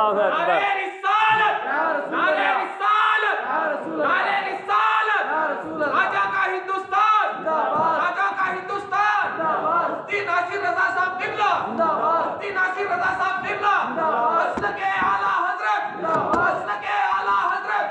अल्लाहु अकबर। नारे रिसालत, नारे रिसालत, नारे रिसालत। राजा का हिंदुस्तान, राजा का हिंदुस्तान। मुफ्ती नासिर रजा साहब किबला, मुफ्ती नासिर रजा साहब किबला। मसलक के आला हजरत, मसलक के आला हजरत।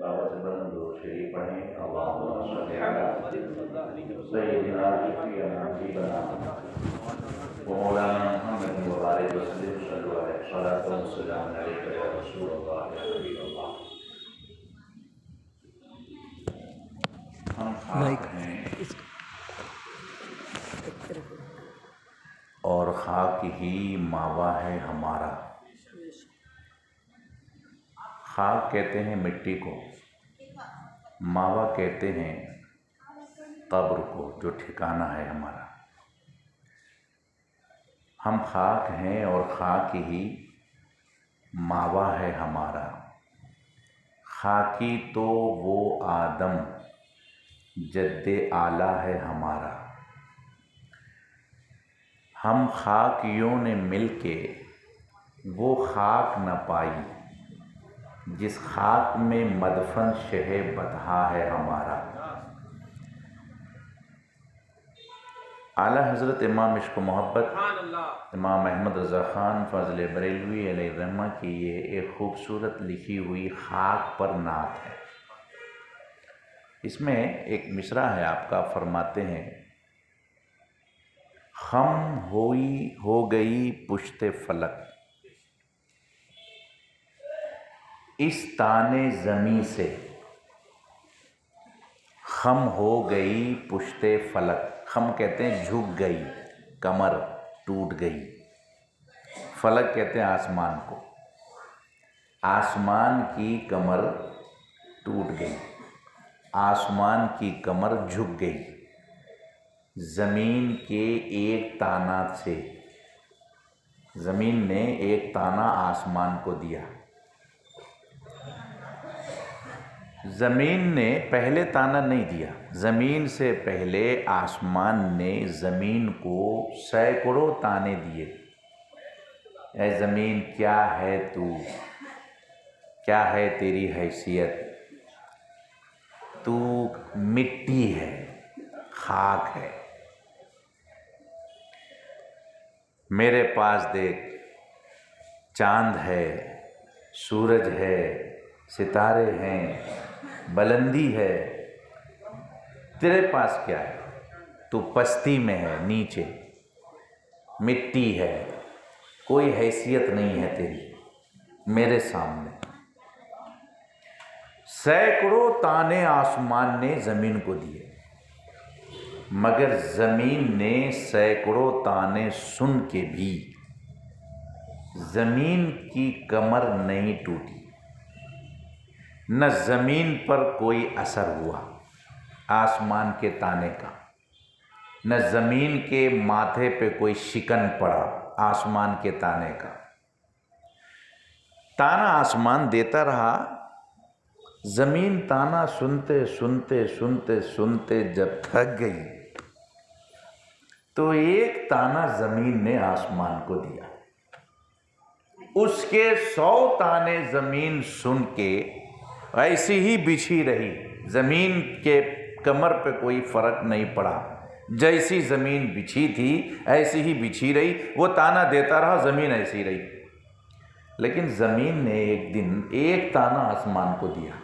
बाबा से बुलंद दुरूद शरीफ पढ़ें। अल्लाहुम्मा सल्लि अला सय्यिदिना शफीअना हबीबना व मौलाना मुहम्मद व बारिक वसल्लिम सल्लल्लाहु अलैहि वसल्लम सलाम अलैका या रसूलल्लाह या हबीबल्लाह। हम खाक हैं और खाक ही मावा है हमारा। खाक कहते हैं मिट्टी को, मावा कहते हैं कब्र को, जो ठिकाना है हमारा। हम खाक हैं और खाक ही मावा है हमारा। खाकी तो वो आदम जद्दे आला है हमारा। हम खाकियों ने मिलके वो खाक न पाई जिस खाक में मदफन शहे बतहा है हमारा। आला हज़रत इमाम इश्क़ मोहब्बत इमाम अहमद रज़ा ख़ान फ़ज़ल बरेलवी अलैहिर्रहमा की ये एक ख़ूबसूरत लिखी हुई खाक पर नात है। इसमें एक मिसरा है आपका, फरमाते हैं, खम हो गई पुश्ते फलक इस ताने ज़मी से। खम हो गई पुश्ते फलक, खम कहते हैं झुक गई, कमर टूट गई। फलक कहते हैं आसमान को। आसमान की कमर टूट गई, आसमान की कमर झुक गई ज़मीन के एक ताना से। ज़मीन ने एक ताना आसमान को दिया। ज़मीन ने पहले ताना नहीं दिया, ज़मीन से पहले आसमान ने ज़मीन को सैकड़ों ताने दिए। ऐ ज़मीन क्या है तू, क्या है तेरी हैसियत, तू मिट्टी है, खाक है। मेरे पास देख चांद है, सूरज है, सितारे हैं, बुलंदी है। तेरे पास क्या है, तू पस्ती में है, नीचे मिट्टी है, कोई हैसियत नहीं है तेरी मेरे सामने। सैकड़ों ताने आसमान ने ज़मीन को दिए, मगर ज़मीन ने सैकड़ों ताने सुन के भी ज़मीन की कमर नहीं टूटी। न ज़मीन पर कोई असर हुआ आसमान के ताने का, न ज़मीन के माथे पे कोई शिकन पड़ा आसमान के ताने का। ताना आसमान देता रहा। ज़मीन ताना सुनते सुनते सुनते सुनते जब थक गई तो एक ताना ज़मीन ने आसमान को दिया। उसके 100 ताने ज़मीन सुन के ऐसी ही बिछी रही। ज़मीन के कमर पे कोई फ़र्क नहीं पड़ा, जैसी ज़मीन बिछी थी ऐसी ही बिछी रही। वो ताना देता रहा, ज़मीन ऐसी रही। लेकिन ज़मीन ने एक दिन एक ताना आसमान को दिया।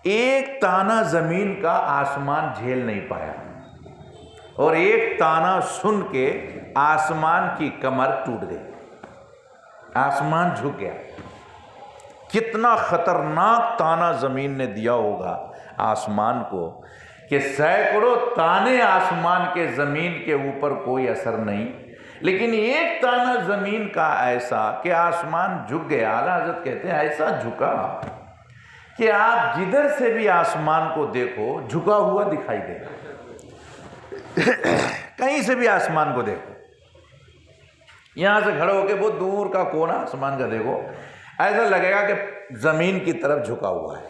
एक ताना ज़मीन का आसमान झेल नहीं पाया और एक ताना सुन के आसमान की कमर टूट गई, आसमान झुक गया। कितना ख़तरनाक ताना ज़मीन ने दिया होगा आसमान को कि सैकड़ों ताने आसमान के ज़मीन के ऊपर कोई असर नहीं, लेकिन एक ताना ज़मीन का ऐसा कि आसमान झुक गया। आला हज़रत कहते हैं ऐसा झुका कि आप जिधर से भी आसमान को देखो झुका हुआ दिखाई देगा। कहीं से भी आसमान को देखो, यहां से खड़े होके बहुत दूर का कोना आसमान का देखो, ऐसा लगेगा कि जमीन की तरफ झुका हुआ है,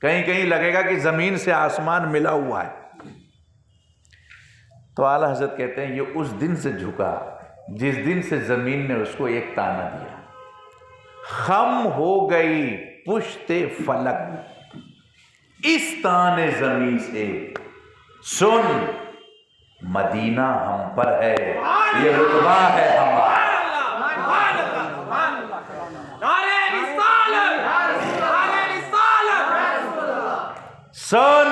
कहीं कहीं लगेगा कि जमीन से आसमान मिला हुआ है। तो आला हजरत कहते हैं ये उस दिन से झुका जिस दिन से जमीन ने उसको एक ताना दिया। खम हो गई पुश्ते फलक इस ताने जमीन से, सुन मदीना हम पर है, ये रुतबा है हमारा। सुन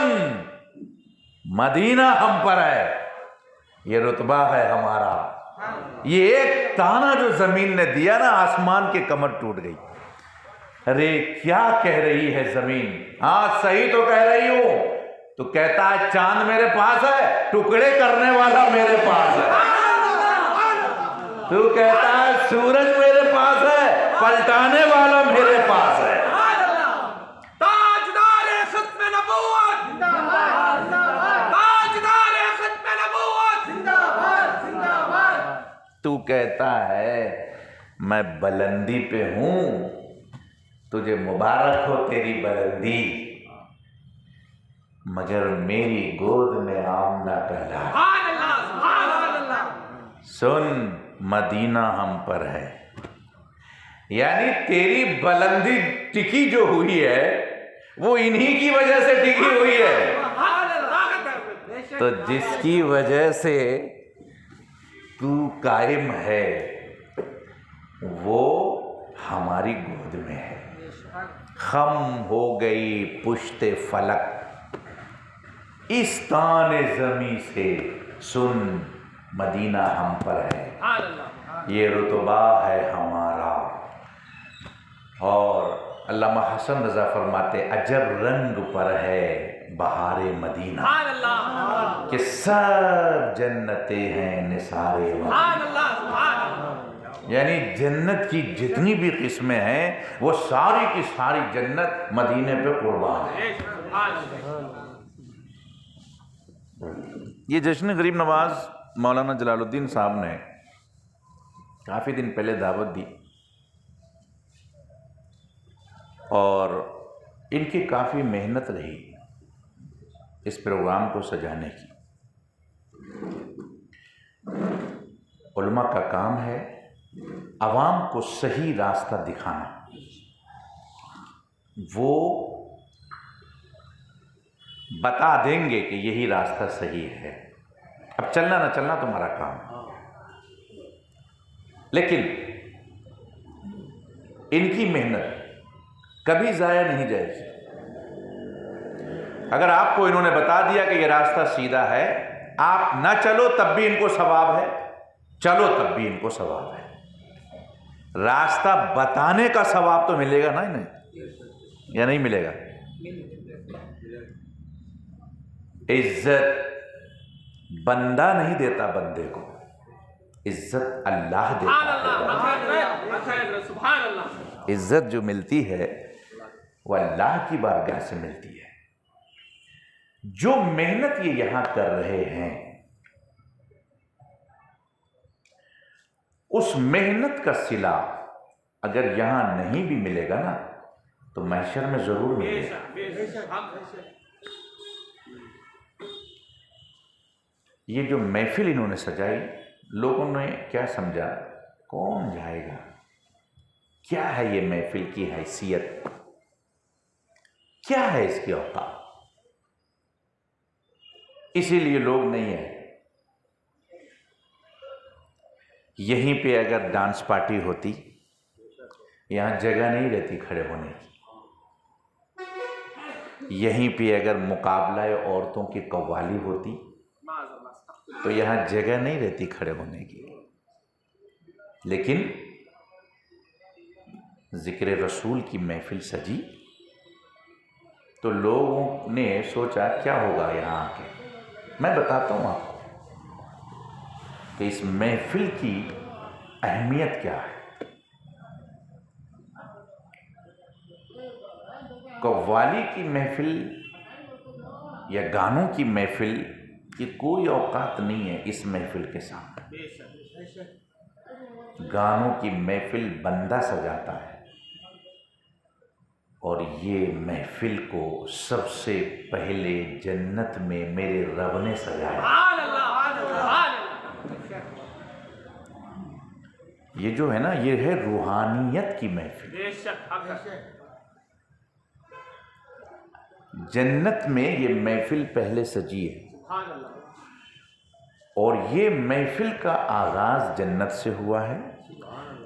मदीना हम पर है, ये रुतबा है हमारा। ये एक ताना जो जमीन ने दिया ना, आसमान की कमर टूट गई। अरे क्या कह रही है जमीन? हाँ सही तो कह रही हूं। तो कहता है चांद मेरे पास है, टुकड़े करने वाला मेरे पास है। तू कहता है सूरज मेरे पास है, पलटाने वाला मेरे पास है। तू कहता है मैं बुलंदी पे हूं, तुझे मुबारक हो तेरी बुलंदी, मगर मेरी गोद में आमना कहला। सुन मदीना हम पर है, यानी तेरी बुलंदी टिकी जो हुई है वो इन्हीं की वजह से टिकी हुई है। तो जिसकी वजह से तू कायम है वो हमारी गोद में है। खम हो गई पुश्ते फलक इस ताने ज़मी से, सुन मदीना हम पर है, ये रुतबा है हमारा। और अल्लामा हसन रज़ा फरमाते अजब रंग पर है बहारे मदीना, कि सब जन्नतें हैं निसारे मदीना। यानी जन्नत की जितनी भी किस्में हैं वो सारी की सारी जन्नत मदीने पे कुर्बान है। ये जश्न गरीब नवाज मौलाना जलालुद्दीन साहब ने काफ़ी दिन पहले दावत दी और इनकी काफ़ी मेहनत रही इस प्रोग्राम को सजाने की। उलमा का काम है अवाम को सही रास्ता दिखाना, वो बता देंगे कि यही रास्ता सही है, अब चलना ना चलना तुम्हारा काम। लेकिन इनकी मेहनत कभी जाया नहीं जाएगी। अगर आपको इन्होंने बता दिया कि यह रास्ता सीधा है, आप ना चलो तब भी इनको सवाब है, चलो तब भी इनको सवाब है। रास्ता बताने का सवाब तो मिलेगा ना इन्हें, या नहीं मिलेगा? इज्जत बंदा नहीं देता बंदे को, इज्जत अल्लाह देता है। इज्जत जो मिलती है वो अल्लाह की बारगाह से मिलती है। जो मेहनत ये यहां कर रहे हैं उस मेहनत का सिला अगर यहां नहीं भी मिलेगा ना तो महशर में जरूर मिलेगा। ये जो महफिल इन्होंने सजाई, लोगों ने क्या समझा, कौन जाएगा, क्या है ये महफिल की हैसियत, क्या है इसकी औकात, इसीलिए लोग नहीं आए। यहीं पे अगर डांस पार्टी होती, यहां जगह नहीं रहती खड़े होने की। यहीं पे अगर मुकाबला औरतों की कव्वाली होती तो यहां जगह नहीं रहती खड़े होने की। लेकिन जिक्र रसूल की महफिल सजी तो लोगों ने सोचा क्या होगा यहाँ आके। मैं बताता हूँ आपको कि इस महफिल की अहमियत क्या है। कव्वाली की महफिल या गानों की महफिल कि कोई औकात नहीं है इस महफिल के सामने। गानों की महफिल बंदा सजाता है और ये महफिल को सबसे पहले जन्नत में मेरे रब ने सजाया। ये जो है ना, ये है रूहानियत की महफिल। जन्नत में ये महफिल पहले सजी है और ये महफिल का आगाज जन्नत से हुआ है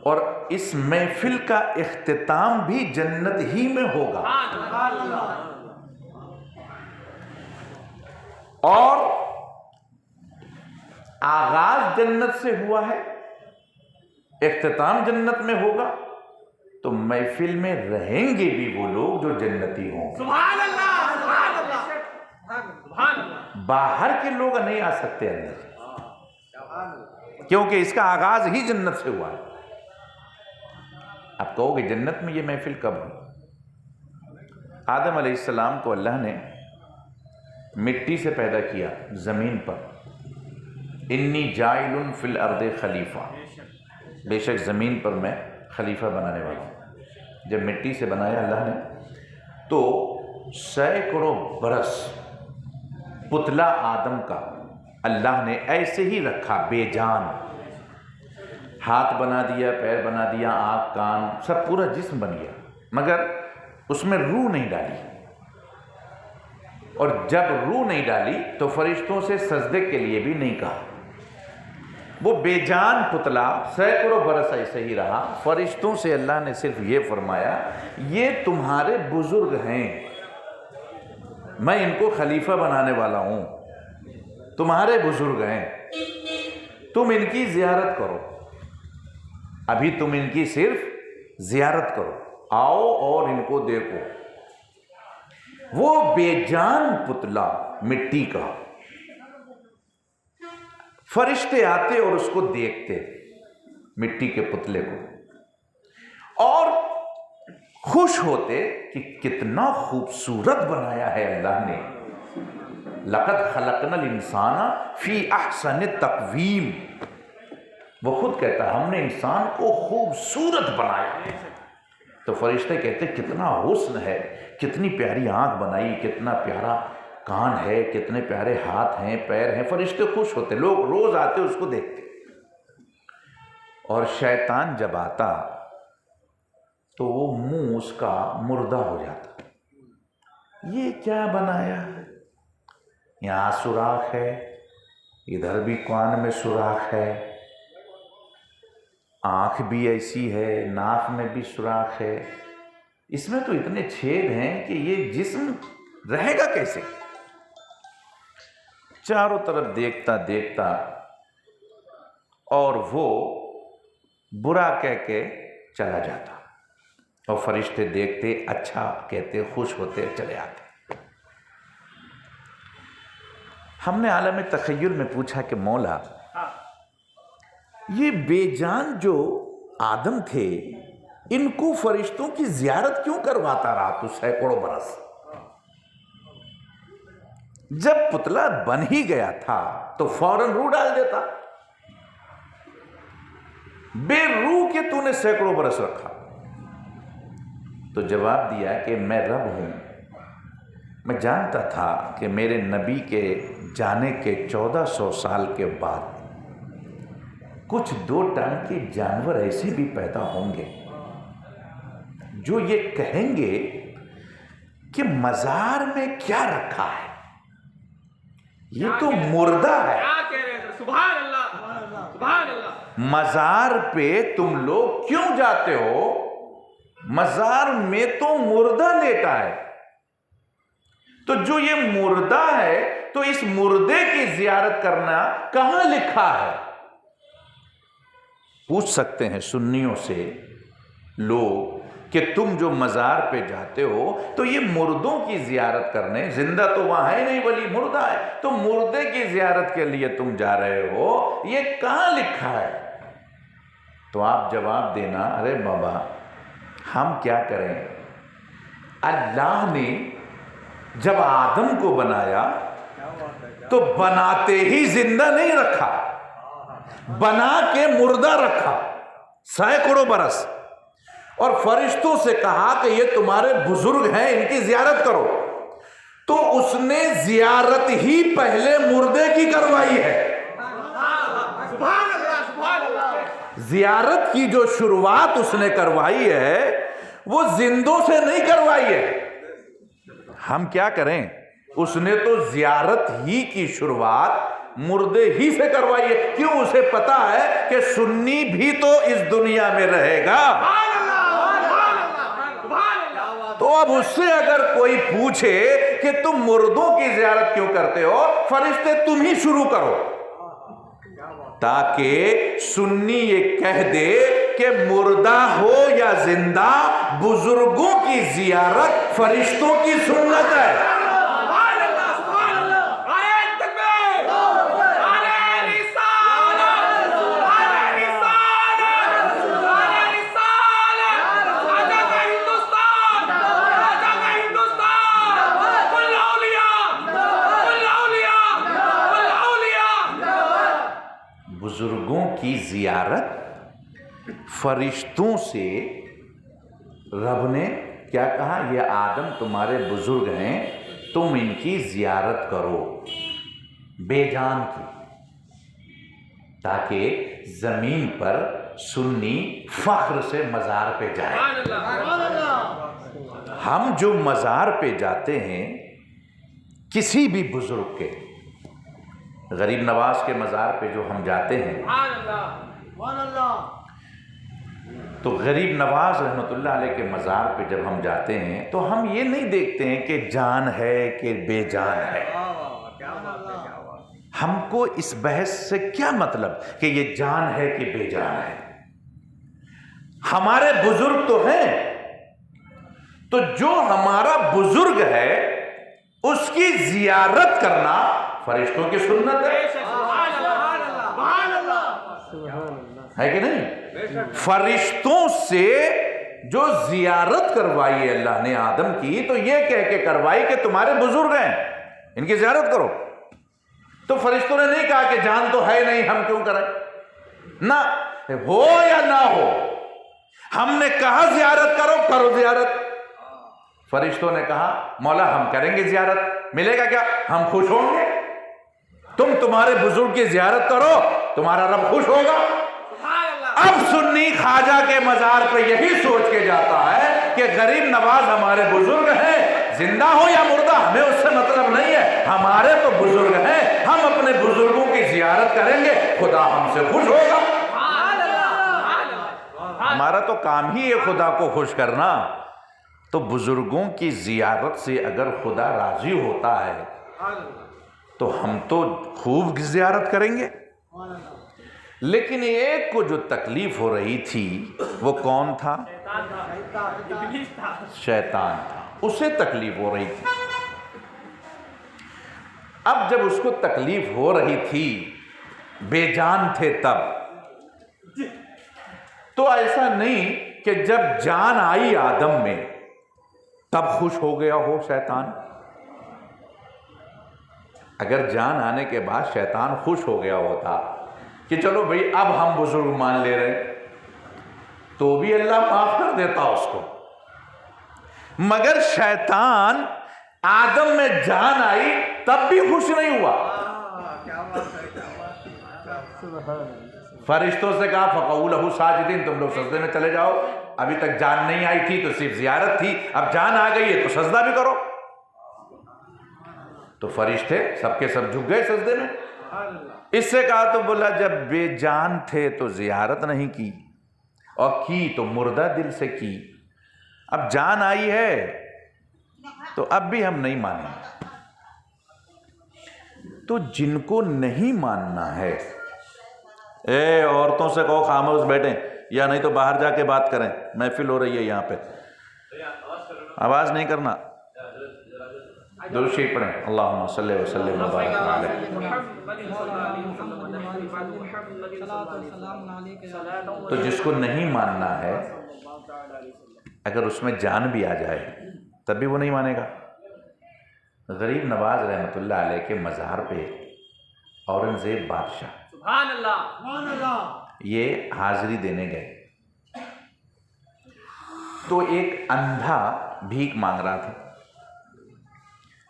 और इस महफिल का इख्तिताम भी जन्नत ही में होगा। और आगाज जन्नत से हुआ है, इख्तिताम जन्नत में होगा, तो महफिल में रहेंगे भी वो लोग जो जन्नती होंगे। सुभान अल्लाह, सुभान अल्लाह, सुभान अल्लाह। बाहर के लोग नहीं आ सकते अंदर, क्योंकि इसका आगाज ही जन्नत से हुआ है। आप कहोगे जन्नत में ये महफिल कब हुई? आदम अलैहिस्सलाम को अल्लाह ने मिट्टी से पैदा किया जमीन पर। इन्नी जाइलुन फिल अर्दे खलीफा, बेशक ज़मीन पर मैं खलीफा बनाने वाला हूँ। जब मिट्टी से बनाया अल्लाह ने तो सैकड़ों बरस पुतला आदम का अल्लाह ने ऐसे ही रखा बेजान। हाथ बना दिया, पैर बना दिया, आँख कान सब पूरा जिस्म बन गया, मगर उसमें रूह नहीं डाली। और जब रूह नहीं डाली तो फरिश्तों से सजदे के लिए भी नहीं कहा। वो बेजान पुतला सैकड़ों बरस ऐसे ही रहा। फरिश्तों से अल्लाह ने सिर्फ ये फरमाया, ये तुम्हारे बुजुर्ग हैं, मैं इनको खलीफा बनाने वाला हूँ, तुम्हारे बुजुर्ग हैं, तुम इनकी जियारत करो। अभी तुम इनकी सिर्फ जियारत करो, आओ और इनको देखो। वो बेजान पुतला मिट्टी का, फरिश्ते आते और उसको देखते, मिट्टी के पुतले को, और खुश होते कि कितना खूबसूरत बनाया है अल्लाह ने। लक़द खलक़नल इंसाना फी अहसन तक़वीम। वो खुद कहता है हमने इंसान को खूबसूरत बनाया। तो फरिश्ते कहते कितना हुस्न है, कितनी प्यारी आंख बनाई, कितना प्यारा कान है, कितने प्यारे हाथ हैं, पैर हैं। फरिश्ते खुश होते, लोग रोज आते उसको देखते। और शैतान जब आता तो वो मुंह उसका मुर्दा हो जाता। ये क्या बनाया है? यहाँ सुराख है, इधर भी कान में सुराख है, आँख भी ऐसी है, नाक में भी सुराख है, इसमें तो इतने छेद हैं कि ये जिस्म रहेगा कैसे? चारों तरफ देखता देखता और वो बुरा कह के चला जाता और फरिश्ते देखते, अच्छा कहते, खुश होते, चले आते। हमने आलम तखय्युल में पूछा कि मौला, ये बेजान जो आदम थे, इनको फरिश्तों की जियारत क्यों करवाता रहा तू सैकड़ों बरस? जब पुतला बन ही गया था तो फौरन रूह डाल देता। बेरूह के तूने सैकड़ों बरस रखा। तो जवाब दिया कि मैं रब हूं, मैं जानता था कि मेरे नबी के जाने के 1400 साल के बाद कुछ 2 टांग के जानवर ऐसे भी पैदा होंगे जो ये कहेंगे कि मजार में क्या रखा है, ये तो मुर्दा है। क्या कह रहे थे? सुभान अल्लाह, सुभान अल्लाह। मजार पे तुम लोग क्यों जाते हो? मजार में तो मुर्दा लेटा है। तो जो ये मुर्दा है, तो इस मुर्दे की जियारत करना कहां लिखा है? पूछ सकते हैं सुन्नियों से लोग कि तुम जो मजार पे जाते हो तो ये मुर्दों की जियारत करने, जिंदा तो वहां है नहीं, वली मुर्दा है, तो मुर्दे की जियारत के लिए तुम जा रहे हो, ये कहां लिखा है? तो आप जवाब देना, अरे बाबा हम क्या करें, अल्लाह ने जब आदम को बनाया तो बनाते ही जिंदा नहीं रखा, बना के मुर्दा रखा सैकड़ों बरस, और फरिश्तों से कहा कि ये तुम्हारे बुजुर्ग हैं, इनकी जियारत करो। तो उसने जियारत ही पहले मुर्दे की करवाई है। जियारत की जो शुरुआत उसने करवाई है वो जिंदों से नहीं करवाई है। हम क्या करें, उसने तो जियारत ही की शुरुआत मुर्दे ही से करवाई है। क्यों? उसे पता है कि सुन्नी भी तो इस दुनिया में रहेगा। तो अब उससे अगर कोई पूछे कि तुम मुर्दों की जियारत क्यों करते हो, फरिश्ते तुम ही शुरू करो, ताकि सुन्नी ये कह दे कि मुर्दा हो या जिंदा, बुजुर्गों की जियारत फरिश्तों की सुन्नत है। बुजुर्गों की जियारत फरिश्तों से रब ने क्या कहा, ये आदम तुम्हारे बुजुर्ग हैं, तुम इनकी जियारत करो बेजान की, ताकि जमीन पर सुन्नी फख्र से मजार पे जाए। हम जो मजार पे जाते हैं किसी भी बुजुर्ग के, गरीब नवाज के मज़ार पे जो हम जाते हैं, तो गरीब नवाज रहमतुल्लाह अलैह के मज़ार पे जब हम जाते हैं तो हम ये नहीं देखते हैं कि जान है कि बेजान है। हमको इस बहस से क्या मतलब कि ये जान है कि बेजान है। हमारे बुजुर्ग तो हैं, तो जो हमारा बुजुर्ग है उसकी जियारत करना फरिश्तों की सुन्नत है कि नहीं? फरिश्तों से जो जियारत करवाई है अल्लाह ने आदम की, तो ये कह के करवाई कि तुम्हारे बुजुर्ग हैं, इनकी जियारत करो। तो फरिश्तों ने नहीं कहा कि जान तो है नहीं, हम क्यों करें ना, हो या ना हो, हमने कहा जियारत करो, करो जियारत। फरिश्तों ने कहा मौला हम करेंगे जियारत, मिलेगा क्या, हम खुश होंगे। तुम तुम्हारे बुजुर्ग की जियारत करो, तुम्हारा रब खुश होगा। अब सुन्नी ख्वाजा के मजार पे यही सोच के जाता है कि गरीब नवाज हमारे बुजुर्ग हैं, जिंदा हो या मुर्दा हमें उससे मतलब नहीं है, हमारे तो बुजुर्ग हैं, हम अपने बुजुर्गों की जियारत करेंगे, खुदा हमसे खुश होगा। हमारा तो काम ही है खुदा को खुश करना। तो बुजुर्गों की जियारत से अगर खुदा राजी होता है तो हम तो खूब जियारत करेंगे। लेकिन एक को जो तकलीफ हो रही थी वो कौन था? शैतान था, उसे तकलीफ हो रही थी। अब जब उसको तकलीफ हो रही थी, बेजान थे तब, तो ऐसा नहीं कि जब जान आई आदम में तब खुश हो गया हो शैतान। अगर जान आने के बाद शैतान खुश हो गया होता कि चलो भाई अब हम बुजुर्ग मान ले रहे, तो भी अल्लाह माफ कर देता उसको। मगर शैतान आदम में जान आई तब भी खुश नहीं हुआ। फरिश्तों से कहा फक़ऊ लहू साजिदीन, तुम लोग सजदे में चले जाओ, अभी तक जान नहीं आई थी तो सिर्फ जियारत थी, अब जान आ गई है तो सजदा भी करो। तो फरिश्ते सबके सब झुक गए सजदे में। इससे कहा तो बोला जब बेजान थे तो जियारत नहीं की, और की तो मुर्दा दिल से की, अब जान आई है तो अब भी हम नहीं मानेंगे। तो जिनको नहीं मानना है, औरतों से कहो खामोश बैठे, या नहीं तो बाहर जाके बात करें, महफिल हो रही है यहाँ पे, आवाज नहीं करना। दुरूद शरीफ पढ़ें, अल्लाहुम्मा सल्ली व सल्लिम व बारिक अलैहि। तो जिसको नहीं मानना है, अगर उसमें जान भी आ जाए तब भी वो नहीं मानेगा। गरीब नवाज रहमतुल्लाह अलैह के मज़ार पे औरंगज़ेब बादशाह सुभान अल्लाह ये हाजिरी देने गए तो एक अंधा भीख मांग रहा था।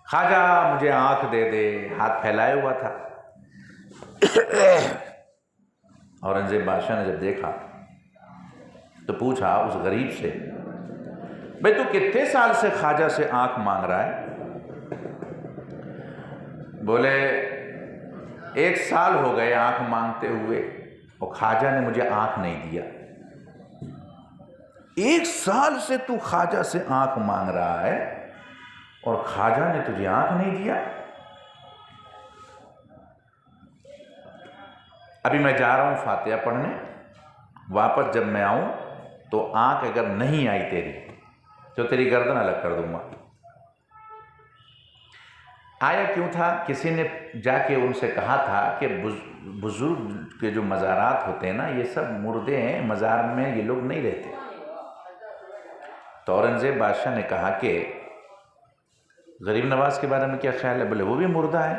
ख्वाजा मुझे आंख दे दे, हाथ फैलाए हुआ था। औरंगज़ेब बादशाह ने जब देखा तो पूछा उस गरीब से, भाई तू कितने साल से ख्वाजा से आंख मांग रहा है? बोले 1 साल हो गए आंख मांगते हुए और ख्वाजा ने मुझे आंख नहीं दिया। 1 साल से तू ख्वाजा से आंख मांग रहा है और ख्वाजा ने तुझे आंख नहीं दिया? अभी मैं जा रहा हूं फातिहा पढ़ने, वापस जब मैं आऊं तो आंख अगर नहीं आई तेरी तो तेरी गर्दन अलग कर दूंगा। आया क्यों था? किसी ने जाके उनसे कहा था कि बुजुर्ग के जो मज़ारात होते हैं ना, ये सब मुर्दे हैं, मज़ार में ये लोग नहीं रहते। तो औरंगज़ेब बादशाह ने कहा कि गरीब नवाज के बारे में क्या ख्याल है? बोले वो भी मुर्दा है,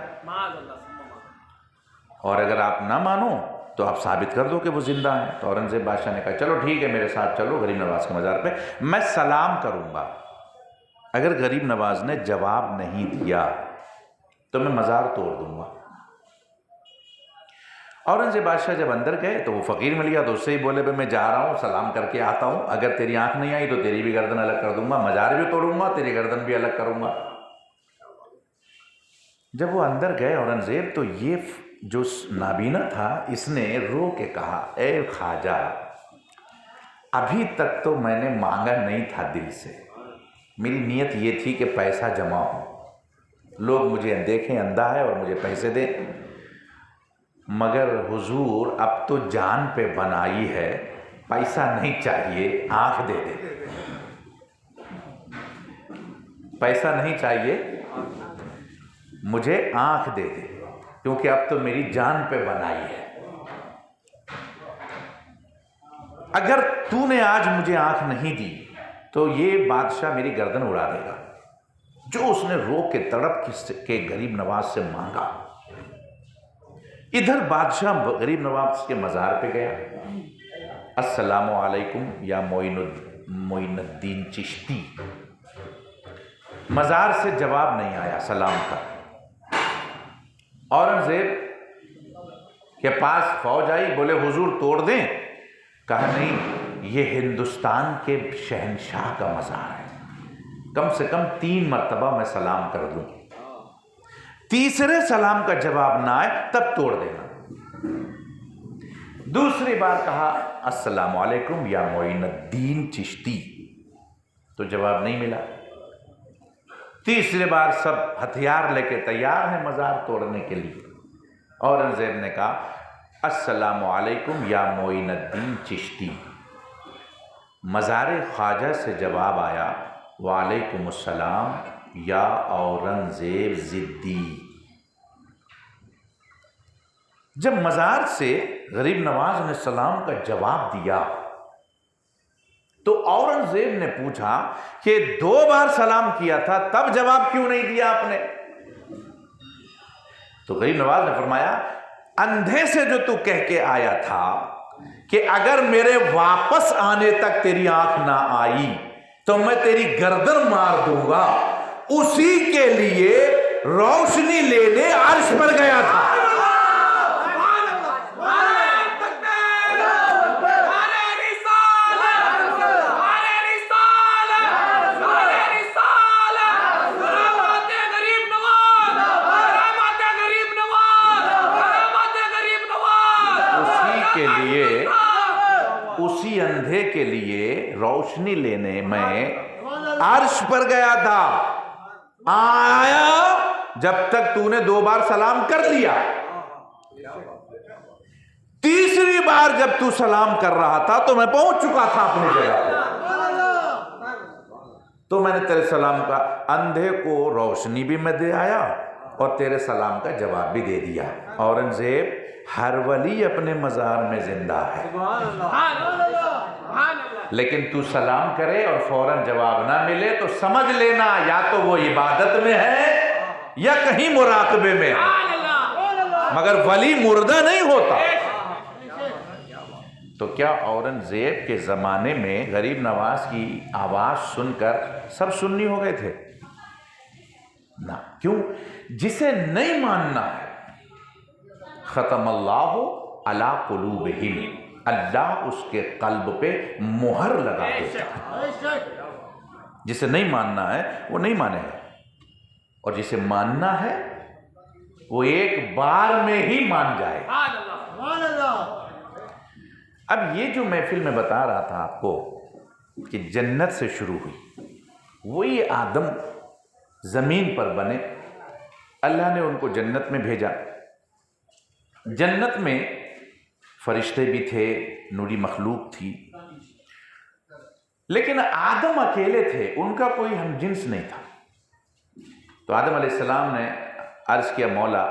और अगर आप ना मानो तो आप साबित कर दो कि वो जिंदा है। तो औरंगज़ेब बादशाह ने कहा चलो ठीक है, मेरे साथ चलो गरीब नवाज के मज़ार पे, मैं सलाम करूँगा। अगर गरीब नवाज ने जवाब नहीं दिया तो मैं मज़ार तोड़ दूंगा। औरंगज़ेब बादशाह जब अंदर गए तो वो फ़कीर मिल गया, तो उससे ही बोले भाई मैं जा रहा हूँ, सलाम करके आता हूँ, अगर तेरी आंख नहीं आई तो तेरी भी गर्दन अलग कर दूंगा, मज़ार भी तोड़ूंगा, तेरी गर्दन भी अलग करूंगा। जब वो अंदर गए औरंगज़ेब, तो ये जो नाबीना था इसने रो के कहा, ए ख्वाजा, अभी तक तो मैंने मांगा नहीं था दिल से, मेरी नीयत ये थी कि पैसा जमा हो, लोग मुझे देखें अंधा है और मुझे पैसे दें, मगर हुजूर अब तो जान पे बनाई है, पैसा नहीं चाहिए, आंख दे दे। पैसा नहीं चाहिए, मुझे आंख दे दे, क्योंकि अब तो मेरी जान पे बनाई है। अगर तूने आज मुझे आंख नहीं दी तो ये बादशाह मेरी गर्दन उड़ा देगा। जो उसने रो के तड़प के गरीब नवाज से मांगा। इधर बादशाह गरीब नवाज के मज़ार पे गया, अस्सलामु अलैकुम या मोइनुद्दीन चिश्ती। मज़ार से जवाब नहीं आया सलाम का। औरंगज़ेब के पास फौज आई, बोले हुजूर तोड़ दें? कहा नहीं, ये हिंदुस्तान के शहंशाह का मज़ार है, कम से कम 3 मरतबा मैं सलाम कर दूं, तीसरे सलाम का जवाब ना आए तब तोड़ देना। दूसरी बार कहा अस्सलामु अलैकुम या मोइनुद्दीन चिश्ती, तो जवाब नहीं मिला। तीसरी बार सब हथियार लेके तैयार हैं मज़ार तोड़ने के लिए। औरंगज़ेब ने कहा अस्सलामु अलैकुम या मोइनुद्दीन चिश्ती। मज़ार ख्वाजा से जवाब आया वालेकुम अस्सलाम या औरंगज़ेब ज़िद्दी। जब मज़ार से गरीब नवाज ने सलाम का जवाब दिया तो औरंगज़ेब ने पूछा कि 2 बार सलाम किया था, तब जवाब क्यों नहीं दिया आपने? तो गरीब नवाज ने फरमाया, अंधे से जो तू कह के आया था कि अगर मेरे वापस आने तक तेरी आंख ना आई तो मैं तेरी गर्दन मार दूंगा, उसी के लिए रोशनी लेने अर्श पर गया था। उसी अंधे के लिए रोशनी लेने मैं अर्श पर गया था। आया जब तक तूने 2 बार सलाम कर लिया। तीसरी बार जब तू सलाम कर रहा था तो मैं पहुंच चुका था अपनी जगह पर, तो मैंने तेरे सलाम का, अंधे को रोशनी भी मैं दे आया और तेरे सलाम का जवाब भी दे दिया। औरंगज़ेब, हर वली अपने मज़ार में जिंदा है, लेकिन तू सलाम करे और फौरन जवाब ना मिले तो समझ लेना या तो वो इबादत में है या कहीं मुराकबे में है, मगर वली मुर्दा नहीं होता। तो क्या औरंगजेब के जमाने में गरीब नवाज की आवाज सुनकर सब सुन्नी हो गए थे? ना, क्यों? जिसे नहीं मानना है, खतमल्लाहु अला कुलूबिहिम, अल्लाह उसके कल्ब पे मुहर लगा देता है। जिसे नहीं मानना है वो नहीं मानेगा, और जिसे मानना है वो एक बार में ही मान जाए। अब ये जो महफिल में बता रहा था आपको कि जन्नत से शुरू हुई, वही आदम जमीन पर बने, अल्लाह ने उनको जन्नत में भेजा। जन्नत में फरिश्ते भी थे, नूरी मखलूक थी, लेकिन आदम अकेले थे, उनका कोई हमजिन्स नहीं था। तो आदम अलैहिस्सलाम ने अर्ज किया, मौला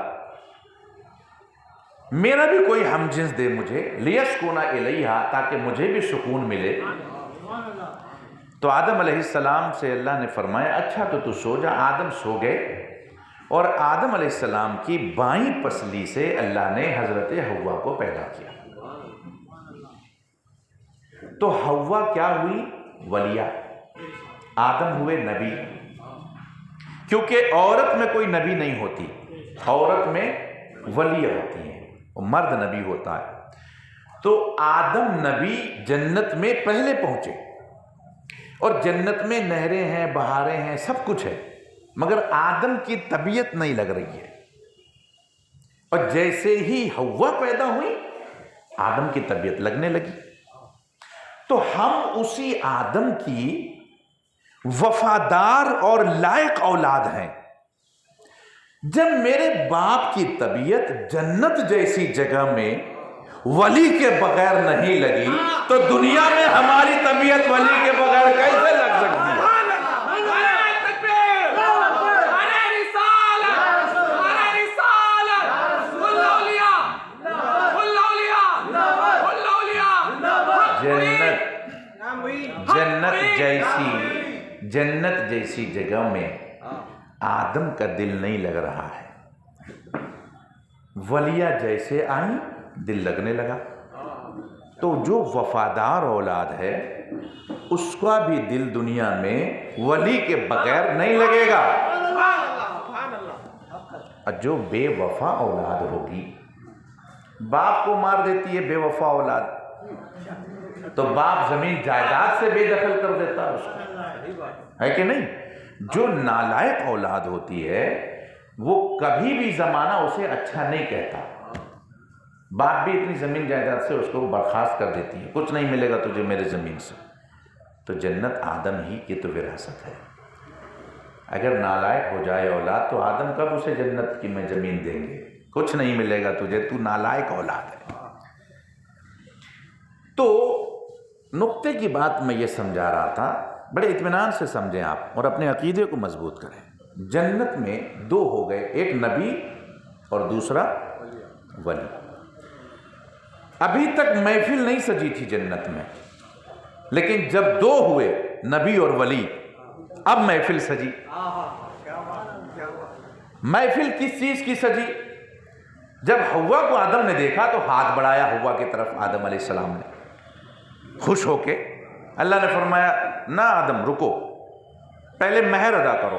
मेरा भी कोई हमजिन्स दे मुझे, लियस्कुना इलैहा, ताकि मुझे भी सुकून मिले। तो आदम अलैहिस्सलाम से अल्लाह ने फरमाया, अच्छा तो तू सो जा। आदम सो गए, और आदम अलैहिस्सलाम की बाईं पसली से अल्लाह ने हजरत हव्वा को पैदा किया। तो हव्वा क्या हुई? वलिया। आदम हुए नबी, क्योंकि औरत में कोई नबी नहीं होती, औरत में वलिया होती है, मर्द नबी होता है। तो आदम नबी जन्नत में पहले पहुंचे, और जन्नत में नहरें हैं, बहारें हैं, सब कुछ है, मगर आदम की तबीयत नहीं लग रही है। और जैसे ही हव्वा पैदा हुई, आदम की तबीयत लगने लगी। तो हम उसी आदम की वफादार और लायक औलाद हैं। जब मेरे बाप की तबीयत जन्नत जैसी जगह में वली के बगैर नहीं लगी, तो दुनिया में हमारी तबीयत वली के बगैर कैसे लग सकती है? जन्नत जैसी जगह में आदम का दिल नहीं लग रहा है, वलिया जैसे आई दिल लगने लगा। तो जो वफादार औलाद है उसका भी दिल दुनिया में वली के बगैर नहीं लगेगा। और जो बेवफा औलाद होगी, बाप को मार देती है बेवफा औलाद, तो बाप जमीन जायदाद से बेदखल कर देता है उसको, है कि नहीं? जो नालायक औलाद होती है वो कभी भी जमाना उसे अच्छा नहीं कहता। बाप भी इतनी जमीन जायदाद से उसको बर्खास्त कर देती है, कुछ नहीं मिलेगा तुझे मेरे जमीन से। तो जन्नत आदम ही की तो विरासत है। अगर नालायक हो जाए औलाद, तो आदम कब उसे जन्नत की में जमीन देंगे? कुछ नहीं मिलेगा तुझे, तू नालायक औलाद है। तो नुक्ते की बात मैं ये समझा रहा था, बड़े इत्मीनान से समझें आप और अपने अकीदे को मजबूत करें। जन्नत में दो हो गए, एक नबी और दूसरा वली। अभी तक महफिल नहीं सजी थी जन्नत में, लेकिन जब दो हुए नबी और वली, अब महफिल सजी। महफिल किस चीज की सजी? जब हव्वा को आदम ने देखा तो हाथ बढ़ाया हव्वा की तरफ आदम अलैहिस्सलाम ने, खुश होके। अल्लाह ने फरमाया, ना आदम रुको, पहले महर अदा करो,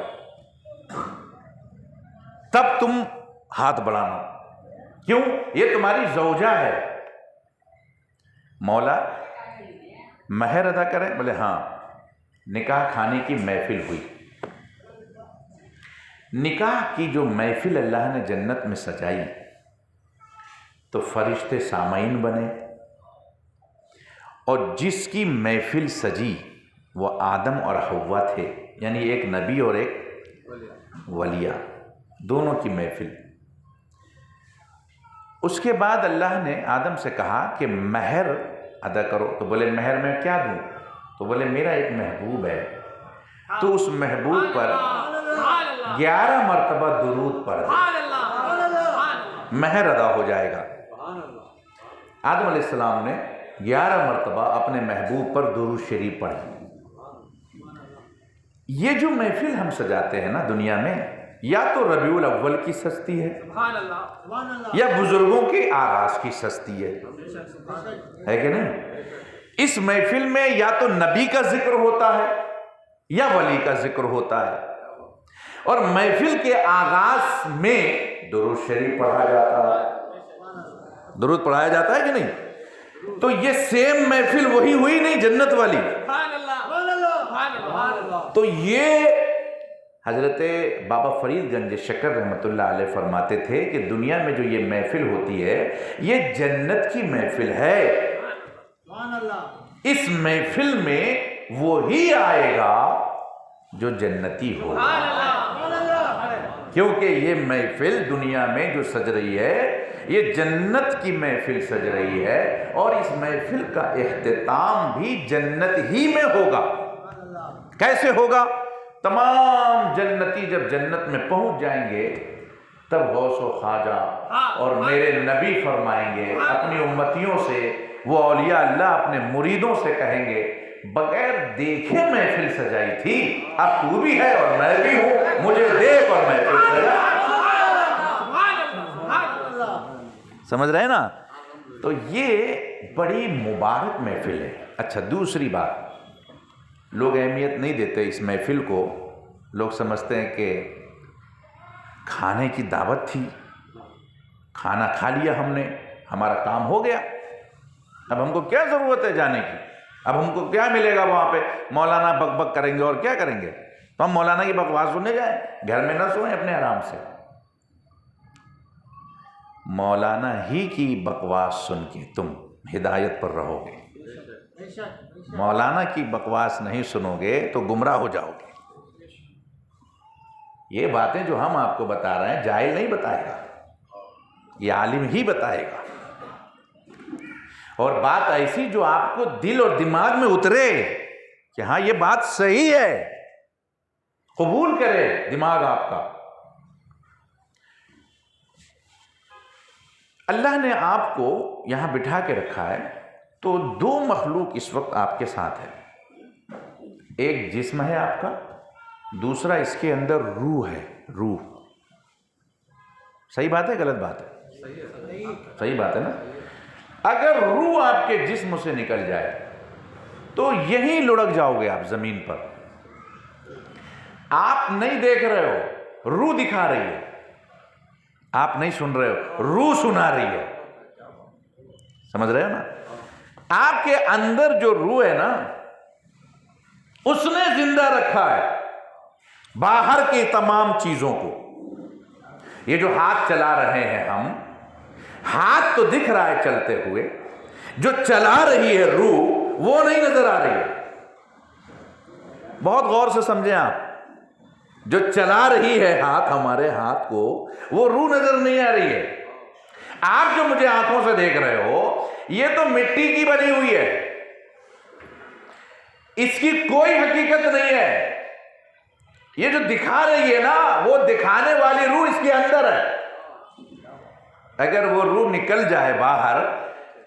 तब तुम हाथ बढ़ाना। क्यों? ये तुम्हारी ज़ौजा है। मौला महर अदा करें? बोले हाँ। निकाह खाने की महफिल हुई। निकाह की जो महफिल अल्लाह ने जन्नत में सजाई, तो फरिश्ते सामाईन बने, और जिसकी महफिल सजी वो आदम और हव्वा थे, यानी एक नबी और एक वलिया, दोनों की महफिल। उसके बाद अल्लाह ने आदम से कहा कि महर अदा करो। तो बोले महर में क्या दूं? तो बोले मेरा एक महबूब है, तो उस महबूब पर 11 मरतबा दुरूद पढ़ दे, महर अदा हो जाएगा। आदम अलैहिस्सलाम ने 11 मरतबा अपने महबूब पर दुरूद शरीफ पढ़ी। ये जो महफिल हम सजाते हैं ना दुनिया में, या तो रबीउल अव्वल की सस्ती है सुभान अल्लाह, या बुजुर्गों के आगाज की सस्ती है कि नहीं। इस महफिल में या तो नबी का जिक्र होता है या वली का जिक्र होता है, और महफिल के आगाज में दुरूद शरीफ पढ़ा जाता है। दुरूद पढ़ाया जाता है कि नहीं। तो ये सेम महफिल वही हुई नहीं जन्नत वाली। सुभान अल्लाह, सुभान अल्लाह। तो ये हजरत बाबा फरीदगंज शक्कर रहमतुल्लाह अलैह फरमाते थे कि दुनिया में जो ये महफिल होती है ये जन्नत की महफिल है। इस महफिल में वो ही आएगा जो जन्नती हो, क्योंकि ये महफिल दुनिया में जो सज रही है ये जन्नत की महफिल सज रही है, और इस महफिल का इख्तिताम भी जन्नत ही में होगा। कैसे होगा? तमाम जन्नती जब जन्नत में पहुंच जाएंगे तब गौसो ख्वाजा और मेरे नबी फरमाएंगे अपनी उम्मतियों से, वो औलिया अल्लाह अपने मुरीदों से कहेंगे बगैर देखे महफिल सजाई थी, अब तू भी है और मैं भी हूं, मुझे देख और महफिल सजा। समझ रहे हैं ना। तो ये बड़ी मुबारक महफिल है। अच्छा, दूसरी बात, लोग अहमियत नहीं देते इस महफिल को। लोग समझते हैं कि खाने की दावत थी, खाना खा लिया हमने, हमारा काम हो गया, अब हमको क्या ज़रूरत है जाने की, अब हमको क्या मिलेगा वहाँ पे। मौलाना बकबक करेंगे और क्या करेंगे, तो हम मौलाना की बकवास सुनने जाएं, घर में ना सोएं अपने आराम से। मौलाना ही की बकवास सुन के तुम हिदायत पर रहोगे, मौलाना की बकवास नहीं सुनोगे तो गुमराह हो जाओगे। ये बातें जो हम आपको बता रहे हैं जाहिल नहीं बताएगा, ये आलिम ही बताएगा, और बात ऐसी जो आपको दिल और दिमाग में उतरे कि हाँ ये बात सही है, कबूल करे दिमाग आपका। अल्लाह ने आपको यहां बिठा के रखा है, तो दो मखलूक इस वक्त आपके साथ है। एक जिस्म है आपका, दूसरा इसके अंदर रूह है। रूह, सही बात है गलत बात है? सही बात है ना। अगर रूह आपके जिस्म से निकल जाए तो यहीं लुढ़क जाओगे आप जमीन पर। आप नहीं देख रहे हो, रूह दिखा रही है। आप नहीं सुन रहे हो, रूह सुना रही है। समझ रहे हो ना। आपके अंदर जो रूह है ना, उसने जिंदा रखा है बाहर की तमाम चीजों को। ये जो हाथ चला रहे हैं हम, हाथ तो दिख रहा है चलते हुए, जो चला रही है रूह वो नहीं नजर आ रही है। बहुत गौर से समझें आप, जो चला रही है हाथ, हमारे हाथ को, वो रूह नजर नहीं आ रही है। आप जो मुझे आंखों से देख रहे हो ये तो मिट्टी की बनी हुई है, इसकी कोई हकीकत नहीं है। ये जो दिखा रही है ना, वो दिखाने वाली रूह इसके अंदर है। अगर वो रूह निकल जाए बाहर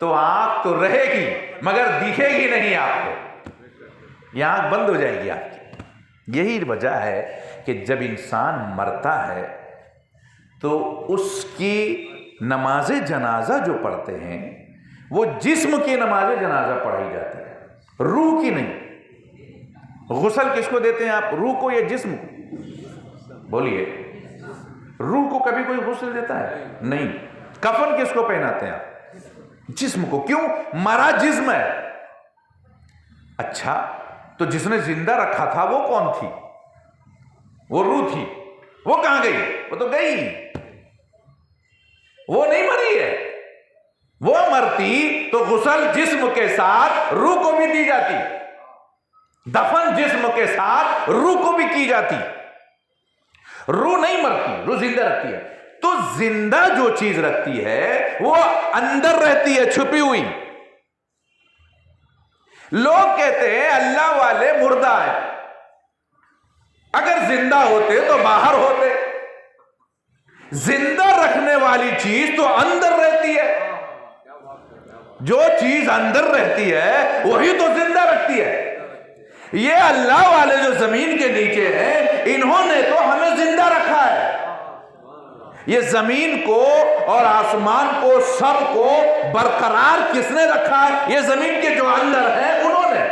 तो आंख तो रहेगी मगर दिखेगी नहीं आपको, ये आंख बंद हो जाएगी आपकी। यही वजह है कि जब इंसान मरता है तो उसकी नमाज जनाजा जो पढ़ते हैं वो जिस्म की नमाज जनाजा पढ़ाई जाती है, रूह की नहीं। गुस्ल किसको देते हैं आप? रूह को या जिस्म को? बोलिए, रूह को कभी कोई गुस्ल देता है? नहीं। कफन किसको पहनाते हैं आप? जिस्म को। क्यों? मरा जिस्म है। अच्छा, तो जिसने जिंदा रखा था वो कौन थी? वो रूह थी। वो कहां गई? वो तो गई, वो नहीं मरी है। वो मरती तो गुस्ल जिस्म के साथ रूह को भी दी जाती, दफन जिस्म के साथ रूह को भी की जाती। रूह नहीं मरती, रूह जिंदा रखती है। तो जिंदा जो चीज रखती है वो अंदर रहती है, छुपी हुई। लोग कहते हैं अल्लाह वाले मुर्दा है। अगर जिंदा होते तो बाहर होते। जिंदा रखने वाली चीज तो अंदर रहती है। जो चीज अंदर रहती है वही तो जिंदा रखती है। ये अल्लाह वाले जो जमीन के नीचे हैं, इन्होंने तो हमें जिंदा रखा है। ये जमीन को और आसमान को सबको बरकरार किसने रखा है? ये जमीन के जो अंदर है उन्होंने।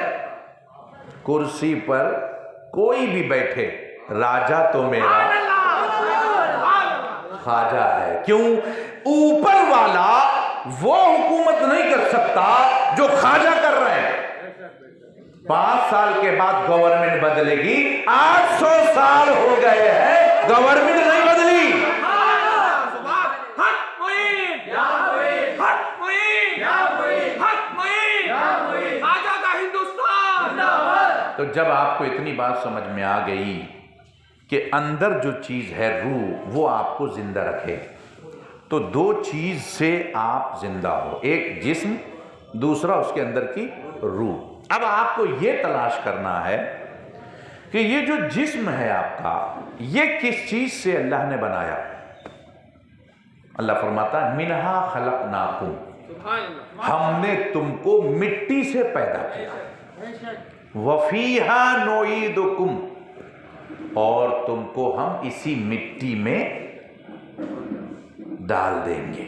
कुर्सी पर कोई भी बैठे, राजा तो मेरा ख्वाजा है। क्यों? ऊपर वाला वो हुकूमत नहीं कर सकता जो ख्वाजा कर रहे हैं। 5 साल के बाद गवर्नमेंट बदलेगी, 800 साल हो गए हैं गवर्नमेंट नहीं बदली। तो जब आपको इतनी बात समझ में आ गई कि अंदर जो चीज है रूह, वो आपको जिंदा रखे, तो 2 चीज से आप जिंदा हो, एक जिस्म, दूसरा उसके अंदर की रूह। अब आपको यह तलाश करना है कि ये जो जिस्म है आपका, ये किस चीज से अल्लाह ने बनाया। अल्लाह फरमाता है मिनहा खलकनाकुम, हमने तुमको मिट्टी से पैदा किया, वफीहा नुईदुकुम, और तुमको हम इसी मिट्टी में डाल देंगे,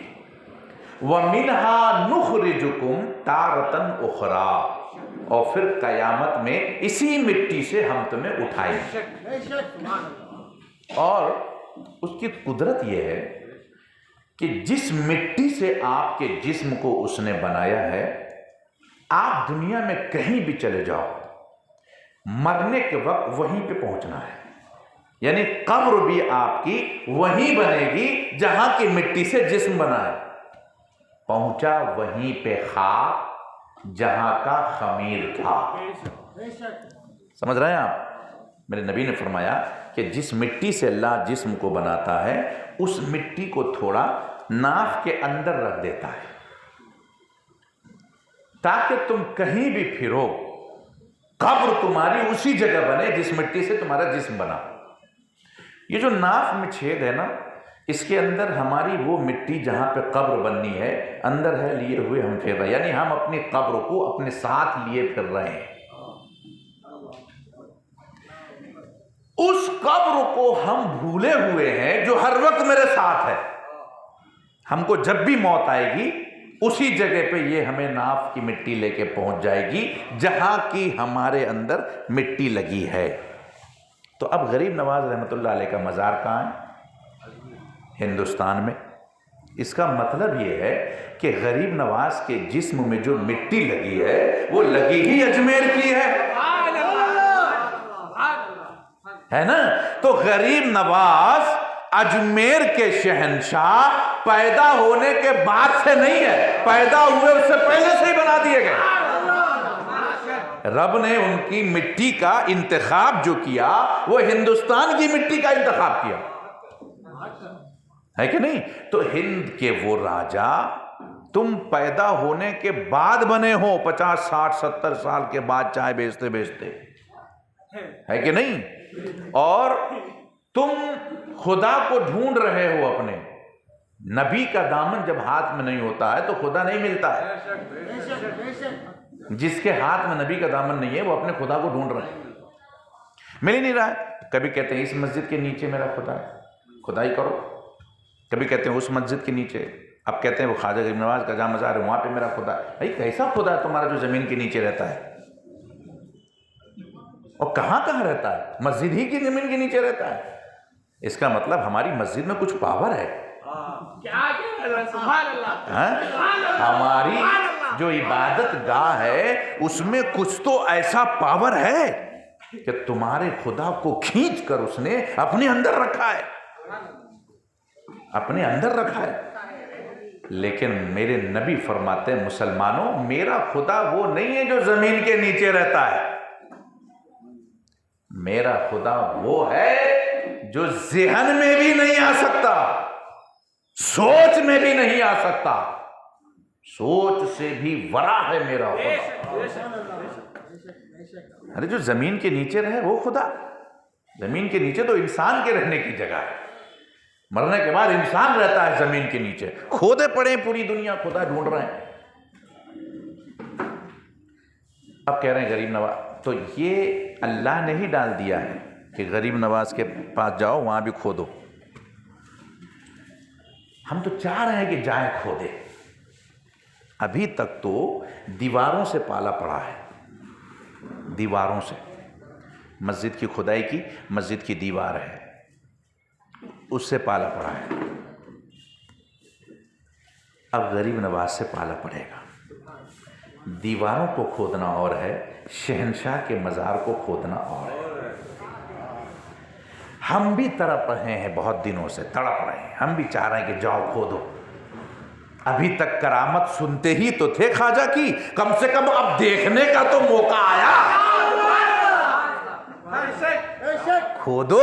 वमिनहा नुखरिजुकुम तारतन उखरा, और फिर कयामत में इसी मिट्टी से हम तुम्हें उठाएंगे। और उसकी कुदरत यह है कि जिस मिट्टी से आपके जिस्म को उसने बनाया है, आप दुनिया में कहीं भी चले जाओ, मरने के वक्त वहीं पे पहुंचना है। यानी कब्र भी आपकी वहीं बनेगी जहां की मिट्टी से जिस्म बना है। पहुंचा वहीं पे खाक जहां का खमीर था। समझ रहे हैं आप? मेरे नबी ने फरमाया कि जिस मिट्टी से अल्लाह जिस्म को बनाता है, उस मिट्टी को थोड़ा नाफ के अंदर रख देता है, ताकि तुम कहीं भी फिरो, कब्र तुम्हारी उसी जगह बने जिस मिट्टी से तुम्हारा जिस्म बना। ये जो नाफ में छेद है ना, इसके अंदर हमारी वो मिट्टी जहां पे कब्र बननी है, अंदर है, लिए हुए हम फिर रहे हैं। यानी हम अपनी कब्र को अपने साथ लिए फिर रहे हैं। उस कब्र को हम भूले हुए हैं जो हर वक्त मेरे साथ है। हमको जब भी मौत आएगी, उसी जगह पे ये हमें नाफ की मिट्टी लेके पहुंच जाएगी जहां की हमारे अंदर मिट्टी लगी है। तो अब गरीब नवाज रहमतुल्लाह अलैह का मज़ार कहाँ है? हिंदुस्तान में। इसका मतलब ये है कि गरीब नवाज के जिस्म में जो मिट्टी लगी है, वो लगी ही अजमेर की है ना। तो गरीब नवाज अजमेर के शहंशाह पैदा होने के बाद से नहीं है, पैदा हुए उससे पहले से ही बना दिए गए। रब ने उनकी मिट्टी का इंतखाब जो किया, वो हिंदुस्तान की मिट्टी का इंतखाब किया है कि नहीं। तो हिंद के वो राजा तुम पैदा होने के बाद बने हो, 50, 60, 70 साल के बाद चाय बेचते बेचते, है कि नहीं। और तुम खुदा को ढूंढ रहे हो अपने। नबी का दामन जब हाथ में नहीं होता है तो खुदा नहीं मिलता है। जिसके हाथ में नबी का दामन नहीं है, वो अपने खुदा को ढूंढ रहे हैं, मिल ही नहीं रहा है। कभी कहते हैं इस मस्जिद के नीचे मेरा खुदा है, खुदाई करो। कभी कहते हैं उस मस्जिद के नीचे, अब कहते हैं वो ख्वाजा गरीब नवाज का जहाँ मज़ार है वहाँ पे मेरा खुदा है। भाई कैसा खुदा है तुम्हारा जो ज़मीन के नीचे रहता है? और कहाँ कहाँ रहता है? मस्जिद ही की ज़मीन के नीचे रहता है। इसका मतलब हमारी मस्जिद में कुछ पावर है। हमारी जो इबादत गाह है उसमें कुछ तो ऐसा पावर है कि तुम्हारे खुदा को खींच कर उसने अपने अंदर रखा है, अपने अंदर रखा है। लेकिन मेरे नबी फरमाते हैं, मुसलमानों, मेरा खुदा वो नहीं है जो जमीन के नीचे रहता है। मेरा खुदा वो है जो ज़हन में भी नहीं आ सकता, सोच में भी नहीं आ सकता, सोच से भी बड़ा है मेरा खुदा। अरे जो जमीन के नीचे रहे वो खुदा। जमीन के नीचे तो इंसान के रहने की जगह है, मरने के बाद इंसान रहता है जमीन के नीचे। खोदे पड़े पूरी दुनिया, खुदा ढूंढ रहे हैं। अब कह रहे हैं गरीब नवाज, तो ये अल्लाह ने ही डाल दिया है कि गरीब नवाज के पास जाओ, वहाँ भी खोदो। हम तो चाह रहे हैं कि जाए खोदे। अभी तक तो दीवारों से पाला पड़ा है, दीवारों से। मस्जिद की खुदाई की, मस्जिद की दीवार है, उससे पाला पड़ा है। अब गरीब नवाज से पाला पड़ेगा। दीवारों को खोदना और है, शहंशाह के मज़ार को खोदना और है। हम भी तड़प रहे हैं, बहुत दिनों से तड़प रहे हैं। हम भी चाह रहे हैं कि जाओ खोदो। अभी तक करामत सुनते ही तो थे ख्वाजा की, कम से कम अब देखने का तो मौका आया। खोदो,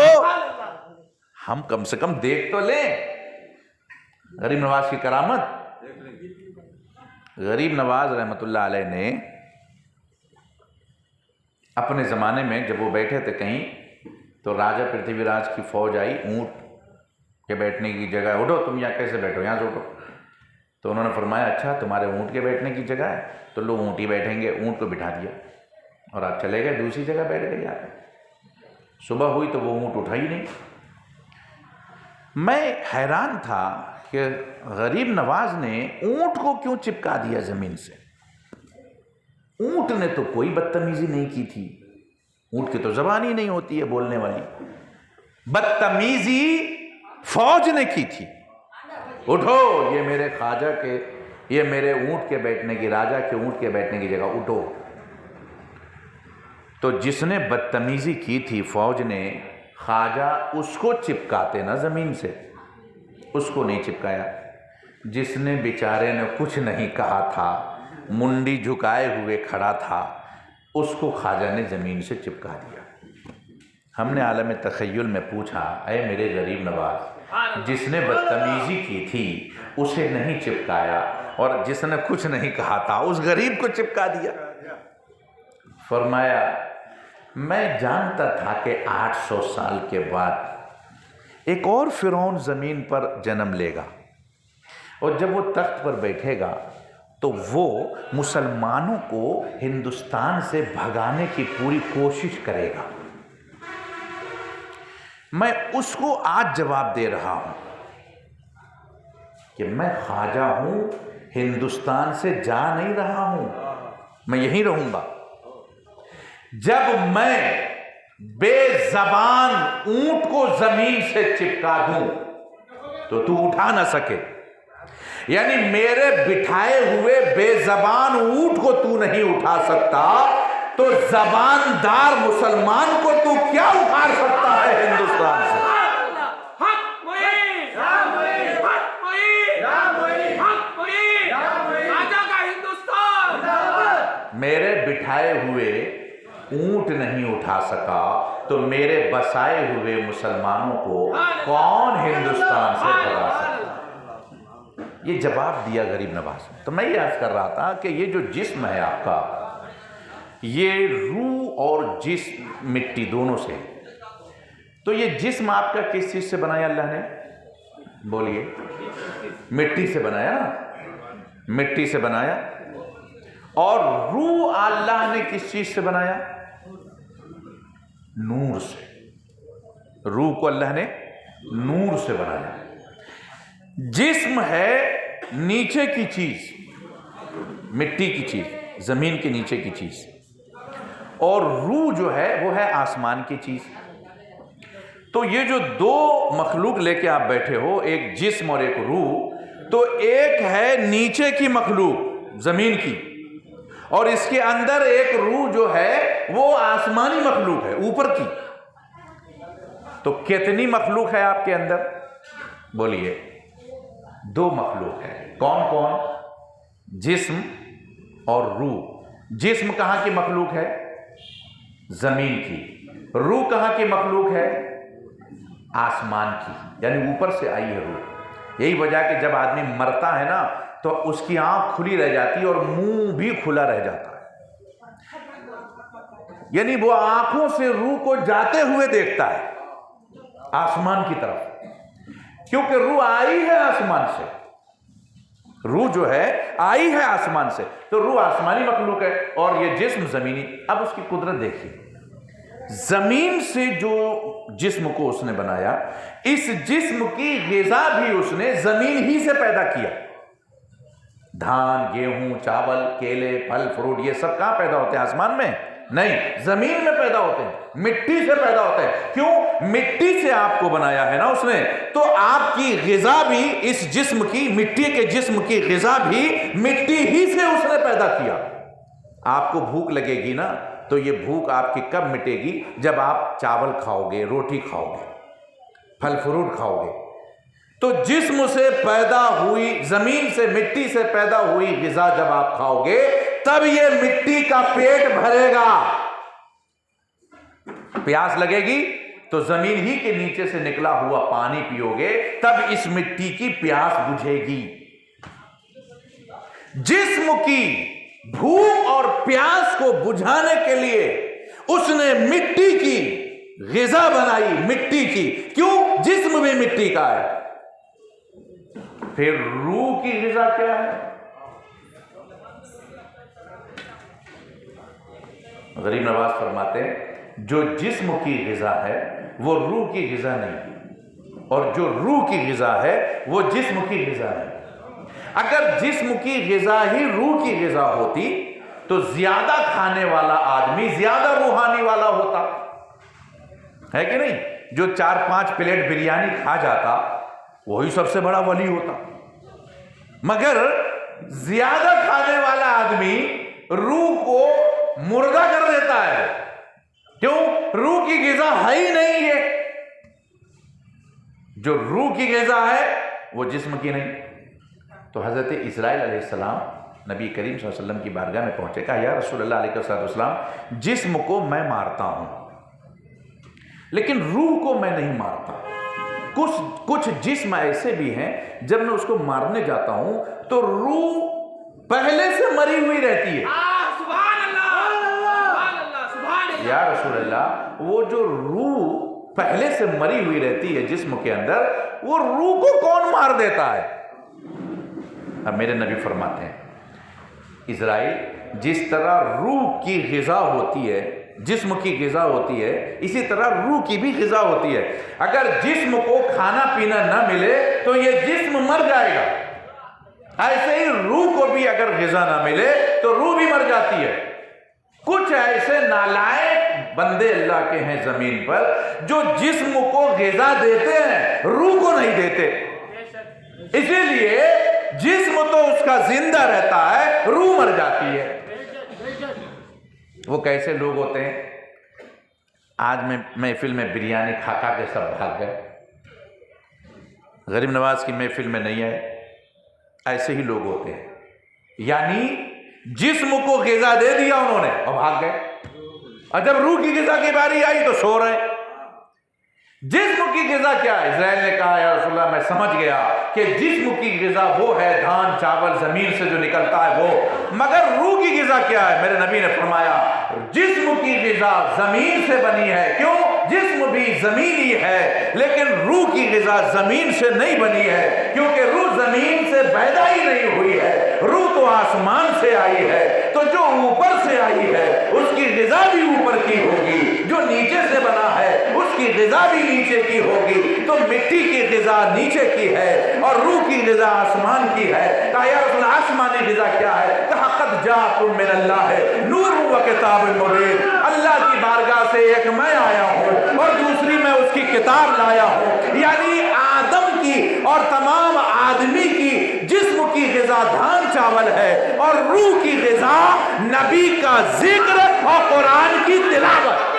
हम कम से कम देख तो लें गरीब नवाज की करामत। गरीब नवाज रहमतुल्लाह अलैह ने अपने ज़माने में जब वो बैठे थे कहीं, तो राजा पृथ्वीराज की फौज आई, ऊँट के बैठने की जगह, उठो तुम यहाँ कैसे बैठो, यहाँ से उठो। तो उन्होंने फरमाया अच्छा तुम्हारे ऊँट के बैठने की जगह है, तो लोग ऊँट ही बैठेंगे। ऊँट को बिठा दिया और आप चले गए, दूसरी जगह बैठ गए यहाँ। सुबह हुई तो वो ऊँट उठा ही नहीं। मैं हैरान था कि गरीब नवाज ने ऊँट को क्यों चिपका दिया ज़मीन से। ऊँट ने तो कोई बदतमीजी नहीं की थी, ऊँट की तो ज़बान ही नहीं होती है बोलने वाली। बदतमीजी फौज ने की थी। उठो, ये मेरे ख्वाजा के, ये मेरे ऊँट के बैठने की, राजा के ऊँट के बैठने की जगह, उठो। तो जिसने बदतमीजी की थी फौज ने, ख्वाजा उसको चिपकाते ना ज़मीन से, उसको नहीं चिपकाया। जिसने बेचारे ने कुछ नहीं कहा था, मुंडी झुकाए हुए खड़ा था, उसको ख्वाजा ने ज़मीन से चिपका दिया। हमने आलम तख़य्युल में पूछा, अय मेरे गरीब नवाज, जिसने बदतमीजी की थी उसे नहीं चिपकाया और जिसने कुछ नहीं कहा था उस गरीब को चिपका दिया। फरमाया मैं जानता था कि 800 साल के बाद एक और फिरौन ज़मीन पर जन्म लेगा और जब वो तख्त पर बैठेगा तो वो मुसलमानों को हिंदुस्तान से भगाने की पूरी कोशिश करेगा। मैं उसको आज जवाब दे रहा हूं कि मैं ख्वाजा हूं, हिंदुस्तान से जा नहीं रहा हूं, मैं यहीं रहूंगा। जब मैं बेज़बान ऊंट को जमीन से चिपका दूं तो तू उठा ना सके। यानी मेरे बिठाए हुए बेज़बान ऊंट को तू नहीं उठा सकता, तो जबानदार मुसलमान को तू क्या उखाड़ सकता है हिंदुस्तान से। मेरे बिठाए हुए ऊंट नहीं उठा सका, तो मेरे बसाए हुए मुसलमानों को कौन हिंदुस्तान से भगा सकता। ये जवाब दिया गरीब नवाज ने। तो मैं ये अर्ज कर रहा था कि ये जो जिस्म है आपका, ये रूह और जिस्म मिट्टी दोनों से। तो ये जिस्म आपका किस चीज से बनाया अल्लाह ने? बोलिए। मिट्टी से बनाया ना, मिट्टी से बनाया। और रूह अल्लाह ने किस चीज से बनाया? नूर से। रूह को अल्लाह ने नूर से बनाया। जिस्म है नीचे की चीज, मिट्टी की चीज, जमीन के नीचे की चीज, और रूह जो है वो है आसमान की चीज। तो ये जो दो मखलूक लेके आप बैठे हो, एक जिस्म और एक रूह, तो एक है नीचे की मखलूक जमीन की, और इसके अंदर एक रूह जो है वो आसमानी मखलूक है, ऊपर की। तो कितनी मखलूक है आपके अंदर? बोलिए। दो मखलूक है। कौन कौन? जिस्म और रूह। जिस्म कहां की मखलूक है? जमीन की। रूह कहां की मखलूक है? आसमान की, यानी ऊपर से आई है रूह। यही वजह कि जब आदमी मरता है ना, तो उसकी आंख खुली रह जाती है और मुंह भी खुला रह जाता है, यानी वो आंखों से रूह को जाते हुए देखता है आसमान की तरफ, क्योंकि रूह आई है आसमान से। रूह जो है आई है आसमान से, तो रूह आसमानी मखलूक है और ये जिस्म जमीनी। अब उसकी कुदरत देखिए, जमीन से जो जिस्म को उसने बनाया, इस जिस्म की ग़िज़ा भी उसने जमीन ही से पैदा किया। धान, गेहूं, चावल, केले, फल, फ्रूट, ये सब कहां पैदा होते हैं? आसमान में नहीं, जमीन में पैदा होते हैं, मिट्टी से पैदा होते हैं। क्यों? मिट्टी से आपको बनाया है ना उसने, तो आपकी ग़िज़ा भी, इस जिस्म की, मिट्टी के जिस्म की ग़िज़ा भी मिट्टी ही से उसने पैदा किया। आपको भूख लगेगी ना, तो ये भूख आपकी कब मिटेगी? जब आप चावल खाओगे, रोटी खाओगे, फल फ्रूट खाओगे। तो जिस्म से पैदा हुई, जमीन से, मिट्टी से पैदा हुई ग़िज़ा जब आप खाओगे, तब ये मिट्टी का पेट भरेगा। प्यास लगेगी तो जमीन ही के नीचे से निकला हुआ पानी पियोगे, तब इस मिट्टी की प्यास बुझेगी। जिस्म की भूख और प्यास को बुझाने के लिए उसने मिट्टी की ग़िज़ा बनाई, मिट्टी की। क्यों? जिस्म भी मिट्टी का है। फिर रूह की ग़िज़ा क्या है? गरीब नवाज फरमाते हैं, जो जिस्म की ग़िज़ा है वो रूह की ग़िज़ा नहीं, और जो रूह की ग़िज़ा है वो जिस्म की ग़िज़ा नहीं। अगर जिस्म की ग़िज़ा ही रूह की ग़िज़ा होती तो ज्यादा खाने वाला आदमी ज्यादा रूहानी वाला होता है कि नहीं? जो 4-5 प्लेट बिरयानी खा जाता वही सबसे बड़ा वली होता। मगर ज्यादा खाने वाला आदमी रूह को मुर्दा कर देता है। क्यों? रूह की ग़िज़ा है ही नहीं है। जो रूह की ग़िज़ा है वो जिस्म की नहीं। तो हज़रत इस्राईल अलैहिस्सलाम नबी करीम सल्लल्लाहु अलैहि वसल्लम की बारगाह में पहुंचे, कहा या रसूलल्लाह अलैहिस्सलाम, जिस्म को मैं मारता हूं लेकिन रूह को मैं नहीं मारता। कुछ जिस्म ऐसे भी हैं जब मैं उसको मारने जाता हूं तो रूह पहले से मरी हुई रहती है। या रसूलल्लाह, वो जो रूह पहले से मरी हुई रहती है जिस्म के अंदर, वो रूह को कौन मार देता है? अब मेरे नबी फरमाते हैं, इज़राइल, जिस तरह रूह की ग़िज़ा होती है, जिस्म की ग़िज़ा होती है, इसी तरह रूह की भी ग़िज़ा होती है। अगर जिस्म को खाना पीना न मिले तो ये जिस्म मर जाएगा। ऐसे ही रूह को भी अगर ग़िज़ा ना मिले तो रूह भी मर जाती है। कुछ ऐसे नालायक बंदे अल्लाह के हैं ज़मीन पर जो जिस्म को ग़िज़ा देते हैं, रूह को नहीं देते। इसीलिए जिस्म तो उसका जिंदा रहता है, रूह मर जाती है। वो कैसे लोग होते हैं? आज मैं महफिल में बिरयानी खा खा के सब भाग गए, गरीब नवाज की महफिल में नहीं आए। ऐसे ही लोग होते हैं, यानी जिस्म को ग़िज़ा दे दिया उन्होंने और भाग गए, और जब रूह की ग़िज़ा की बारी आई तो सो रहे। जिस्म की ग़िज़ा क्या है? इज़राइल ने कहा या रसूलल्लाह, मैं समझ गया कि जिस्म की ग़िज़ा वो है धान चावल ज़मीन से जो निकलता है वो, मगर रूह की ग़िज़ा क्या है? मेरे नबी ने फरमाया, जिस्म की ग़िज़ा ज़मीन से बनी है। क्यों? जिस्म भी ज़मीनी है, लेकिन रूह की ग़िज़ा ज़मीन से नहीं बनी है, क्योंकि रूह ज़मीन से पैदा ही नहीं हुई है। रूह तो आसमान से आई है, तो जो ऊपर से आई है उसकी ग़िज़ा भी ऊपर की होगी, जो नीचे से बना है उसकी ग़िज़ा भी नीचे की होगी। तो मिट्टी की ग़िज़ा नीचे की है और रूह की ग़िज़ा आसमान की है। कहा या रसूल, आसमानी ग़िज़ा क्या है? कहा क़द जाअकुम मिनल्लाह नूरुन व किताबुन मुबीन, अल्लाह की बारगाह से एक मैं आया हूँ और दूसरी मैं उसकी किताब लाया हूँ। यानी आदम की और तमाम आदमी की जिस्म की ग़िज़ा धान चावल है और रूह की ग़िज़ा नबी का जिक्र और कुरान की तिलावत।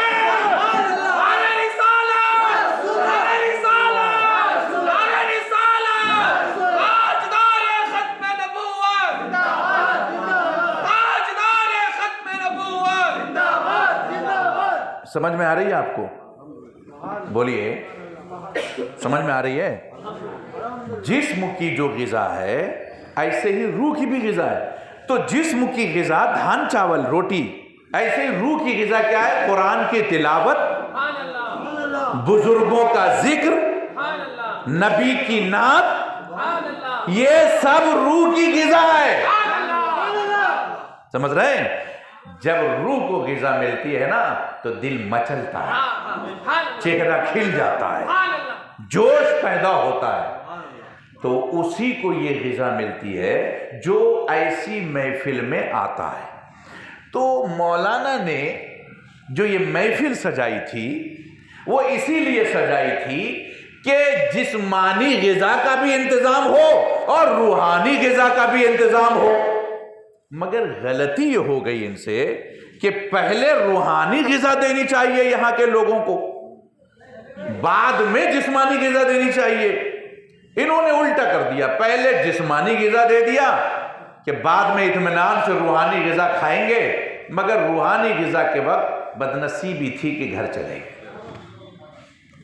समझ में आ रही है आपको? बोलिए, समझ में आ रही है? जिस्म की जो ग़िज़ा है ऐसे ही रूह की भी ग़िज़ा है। तो जिस्म की ग़िज़ा धान चावल रोटी, ऐसे ही रूह की ग़िज़ा क्या है? कुरान की तिलावत, बुजुर्गों का जिक्र, नबी की नात, ये सब रूह की ग़िज़ा है। समझ रहे हैं? जब रूह को ग़िज़ा मिलती है ना तो दिल मचलता है, चेहरा खिल जाता है, जोश पैदा होता है। तो उसी को ये ग़िज़ा मिलती है जो ऐसी महफिल में आता है। तो मौलाना ने जो ये महफिल सजाई थी वो इसीलिए सजाई थी कि जिस्मानी ग़िज़ा का भी इंतज़ाम हो और रूहानी ग़िज़ा का भी इंतज़ाम हो। मगर गलती ये हो गई इनसे कि पहले रूहानी ग़िज़ा देनी चाहिए यहाँ के लोगों को, बाद में जिस्मानी ग़िज़ा देनी चाहिए। इन्होंने उल्टा कर दिया, पहले जिस्मानी ग़िज़ा दे दिया कि बाद में इत्मीनान से रूहानी ग़िज़ा खाएंगे। मगर रूहानी ग़िज़ा के वक्त बदनसीबी थी कि घर चले गए।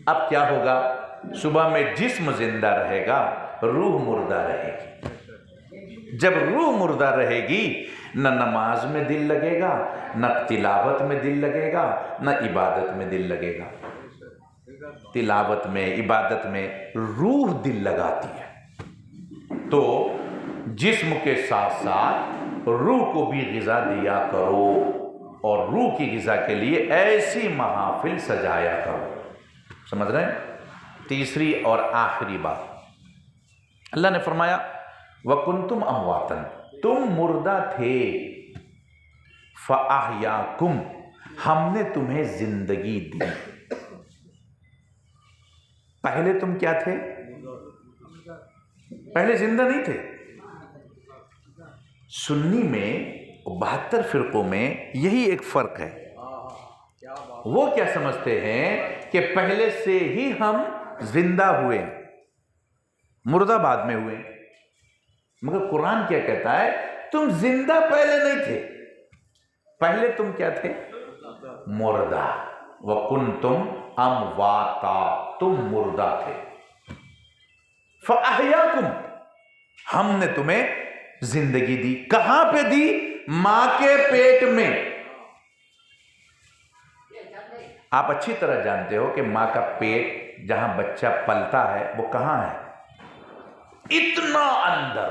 अब क्या होगा? सुबह में जिस्म जिंदा रहेगा, रूह मुर्दा रहेगी। जब रूह मुर्दा रहेगी न नमाज में दिल लगेगा, न तिलावत में दिल लगेगा, न इबादत में दिल लगेगा। तिलावत में, इबादत में रूह दिल लगाती है। तो जिस्म के साथ साथ रूह को भी ग़िज़ा दिया करो और रूह की ग़िज़ा के लिए ऐसी महाफिल सजाया करो। समझ रहे हैं? तीसरी और आखिरी बात, अल्लाह ने फरमाया वकुंतुम अमवातन, तुम मुर्दा थे, फ़अहयाकुम, हमने तुम्हें जिंदगी दी। पहले तुम क्या थे? पहले जिंदा नहीं थे। सुन्नी में 72 फिरकों में यही एक फर्क है। वो क्या समझते हैं कि पहले से ही हम जिंदा हुए, मुर्दा बाद में हुए। मगर कुरान क्या कहता है? तुम जिंदा पहले नहीं थे, पहले तुम क्या थे? मुर्दा। वकुंतुम अमवाता, तुम मुर्दा थे। फ़अहयाकुम, हमने तुम्हें जिंदगी दी। कहां पे दी? मां के पेट में। आप अच्छी तरह जानते हो कि मां का पेट जहां बच्चा पलता है वो कहां है? इतना अंदर,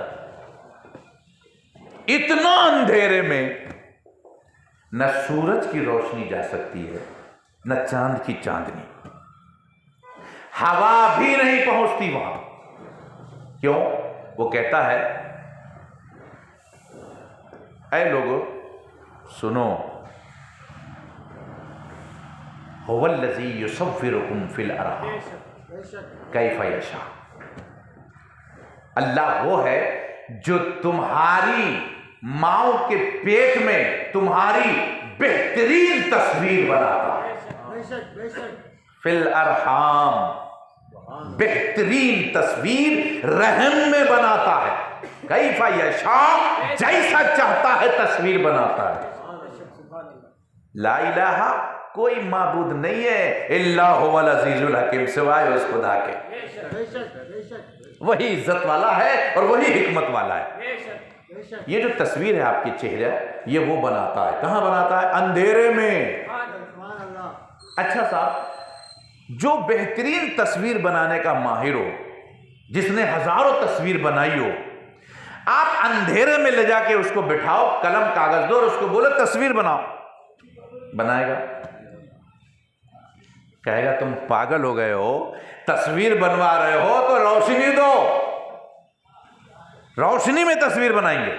इतना अंधेरे में न सूरज की रोशनी जा सकती है, न चांद की चांदनी, हवा भी नहीं पहुंचती वहां। क्यों? वो कहता है, ऐ लोगों सुनो, हुवल्लज़ी युसव्विरुकुम फिल अरहाम कैफ़ यशा। अल्लाह वो है जो तुम्हारी माओ के पेट में तुम्हारी बेहतरीन तस्वीर बनाता है। फिल अरहाम, बेहतरीन तस्वीर रहम में बनाता है। कैफ़ यशा, जैसा चाहता है तस्वीर बनाता है। ला इलाहा, कोई माबूद नहीं है इल्ला हुवल अज़ीज़ुल हकीम, सिवाय उस खुदा के। वही इज्जत वाला है और वही हिकमत वाला है। ये जो तस्वीर है आपके चेहरे, ये वो बनाता है। कहां बनाता है? अंधेरे में। अच्छा साहब, जो बेहतरीन तस्वीर बनाने का माहिर हो, जिसने हजारों तस्वीर बनाई हो, आप अंधेरे में ले जाके उसको बिठाओ, कलम कागज दो और उसको बोलो तस्वीर बनाओ, बनाएगा? कहेगा तुम पागल हो गए हो, तस्वीर बनवा रहे हो तो रोशनी दो, रोशनी में तस्वीर बनाएंगे।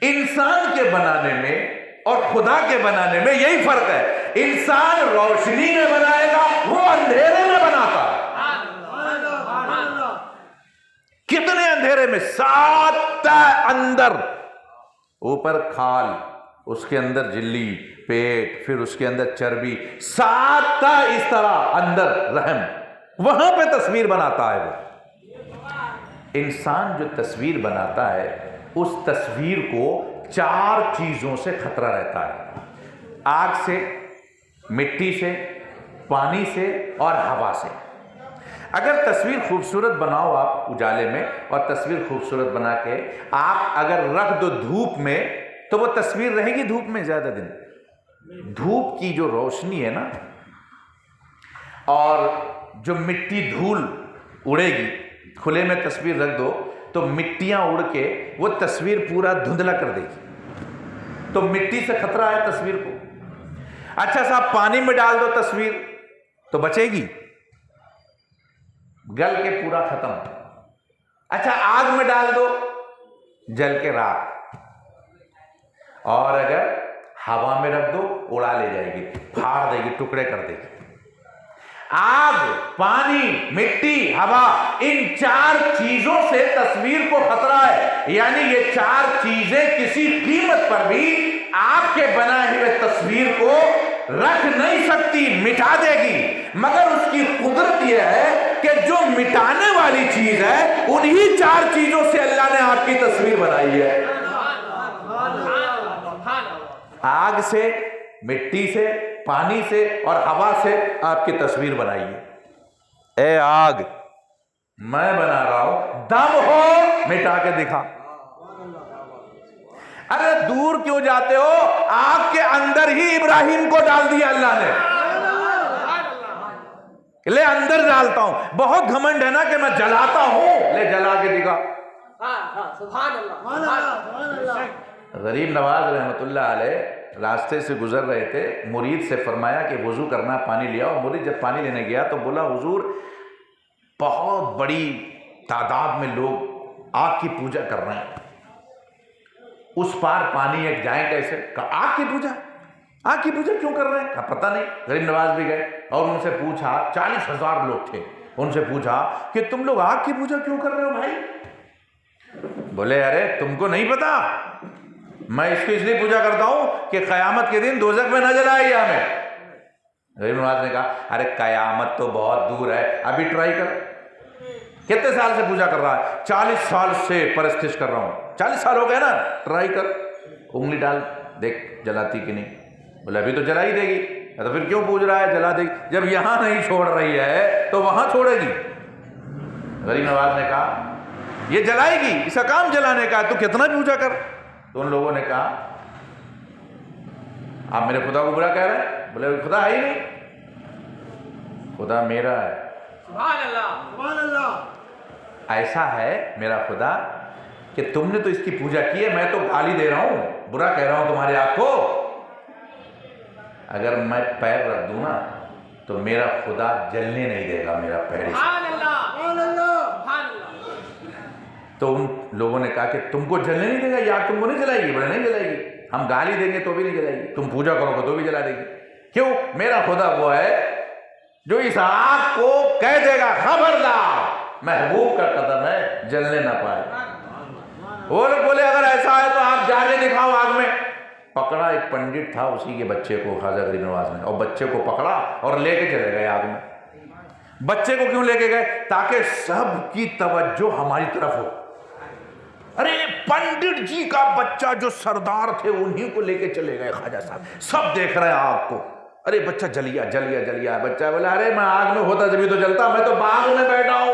इंसान के बनाने में और खुदा के बनाने में यही फर्क है। इंसान रोशनी में बनाएगा, वो अंधेरे में बनाता है। कितने अंधेरे में? 7 अंदर, ऊपर खाल, उसके अंदर झिल्ली, पेट, फिर उसके अंदर चर्बी, 7 इस तरह अंदर रहम, वहां पे तस्वीर बनाता है वो। इंसान जो तस्वीर बनाता है, उस तस्वीर को 4 चीजों से खतरा रहता है। आग से, मिट्टी से, पानी से और हवा से। अगर तस्वीर खूबसूरत बनाओ आप उजाले में, और तस्वीर खूबसूरत बना के आप अगर रख दो धूप में, तो वो तस्वीर रहेगी धूप में ज्यादा दिन। धूप की जो रोशनी है ना, और जो मिट्टी धूल उड़ेगी, खुले में तस्वीर रख दो तो मिट्टियां उड़ के वो तस्वीर पूरा धुंधला कर देगी, तो मिट्टी से खतरा है तस्वीर को। अच्छा साहब पानी में डाल दो तस्वीर तो बचेगी, गल के पूरा खत्म। अच्छा आग में डाल दो, जल के राख, और अगर हवा में रख दो उड़ा ले जाएगी, फाड़ देगी, टुकड़े कर देगी। आग, पानी, मिट्टी, हवा, इन 4 चीजों से तस्वीर को खतरा है। यानी ये 4 चीजें किसी कीमत पर भी आपके बनाए हुए तस्वीर को रख नहीं सकती, मिटा देगी। मगर उसकी कुदरत यह है कि जो मिटाने वाली चीज है उन्हीं 4 चीजों से अल्लाह ने आपकी तस्वीर बनाई है। आग से, मिट्टी से, पानी से और हवा से आपकी तस्वीर बनाई है। ए आग, मैं बना रहा हूं, दम हो मिटा के दिखा। अरे दूर क्यों जाते हो, आग के अंदर ही इब्राहिम को डाल दिया अल्लाह ने। ले अंदर डालता हूं, बहुत घमंड है ना कि मैं जलाता हूं, ले जला के दिखा। गरीब नवाज रहमतुल्लाह अलैह रास्ते से गुजर रहे थे, मुरीद से फरमाया कि वुजू करना, पानी लिया। और मुरीद जब पानी लेने गया तो बोला हुजूर बहुत बड़ी तादाद में लोग आग की पूजा कर रहे हैं, उस पार पानी एक जाए कैसे? कहा आग की पूजा, आग की पूजा क्यों कर रहे हैं? कहा पता नहीं। गरीब नवाज भी गए और उनसे पूछा, 40,000 लोग थे, उनसे पूछा कि तुम लोग आग की पूजा क्यों कर रहे हो भाई? बोले अरे तुमको नहीं पता, मैं इसकी इसलिए पूजा करता हूं कि कयामत के दिन दोजख में न जलाए हमें। गरीब नवाज ने कहा अरे कयामत तो बहुत दूर है, अभी ट्राई कर। कितने साल से पूजा कर रहा है? 40 साल से परस्तिश कर रहा हूं। 40 साल हो गए ना, ट्राई कर, उंगली डाल देख जलाती कि नहीं। बोले अभी तो जला ही देगी। तो फिर क्यों पूछ रहा है? जला देगी। जब यहां नहीं छोड़ रही है तो वहां छोड़ेगी। गरीब नवाज ने कहा ये जलाएगी, इसका काम जलाने का, तो कितना पूजा कर। तो उन लोगों ने कहा आप मेरे खुदा को बुरा कह रहे हैं। बोले खुदा है ही नहीं, खुदा मेरा है। सुभान अल्लाह, सुभान अल्लाह। ऐसा है मेरा खुदा कि तुमने तो इसकी पूजा की है, मैं तो गाली दे रहा हूं, बुरा कह रहा हूं तुम्हारे आग को। अगर मैं पैर रख दूं ना तो मेरा खुदा जलने नहीं देगा मेरा पैर। सुभान अल्लाह, सुभान अल्लाह, सुभान अल्लाह। तो उन लोगों ने कहा कि तुमको जलने नहीं देगा, या तुमको नहीं जलाएगी? बोले नहीं जलाएगी, हम गाली देंगे तो भी नहीं जलाएगी, तुम पूजा करोगे तो भी जला देगी। क्यों? मेरा खुदा वो है जो इस आग को कह देगा खबरदार, महबूब का कदम है, जलने ना पाए। वो लोग बोले अगर ऐसा है तो आप जाके दिखाओ आग में। पकड़ा एक पंडित था, उसी के बच्चे को ख्वाजा गरीब नवाज ने, और बच्चे को पकड़ा और लेके चले गए आग में। बच्चे को क्यों लेके गए? ताकि सबकी तवज्जो हमारी तरफ हो। अरे पंडित जी का बच्चा जो सरदार थे उन्हीं को लेके चले गए ख्वाजा साहब, सब देख रहे हैं आग को। अरे बच्चा जलिया जलिया जलिया। बच्चा बोला अरे मैं आग में होता जब तो जलता, मैं तो बाग में बैठा हूं।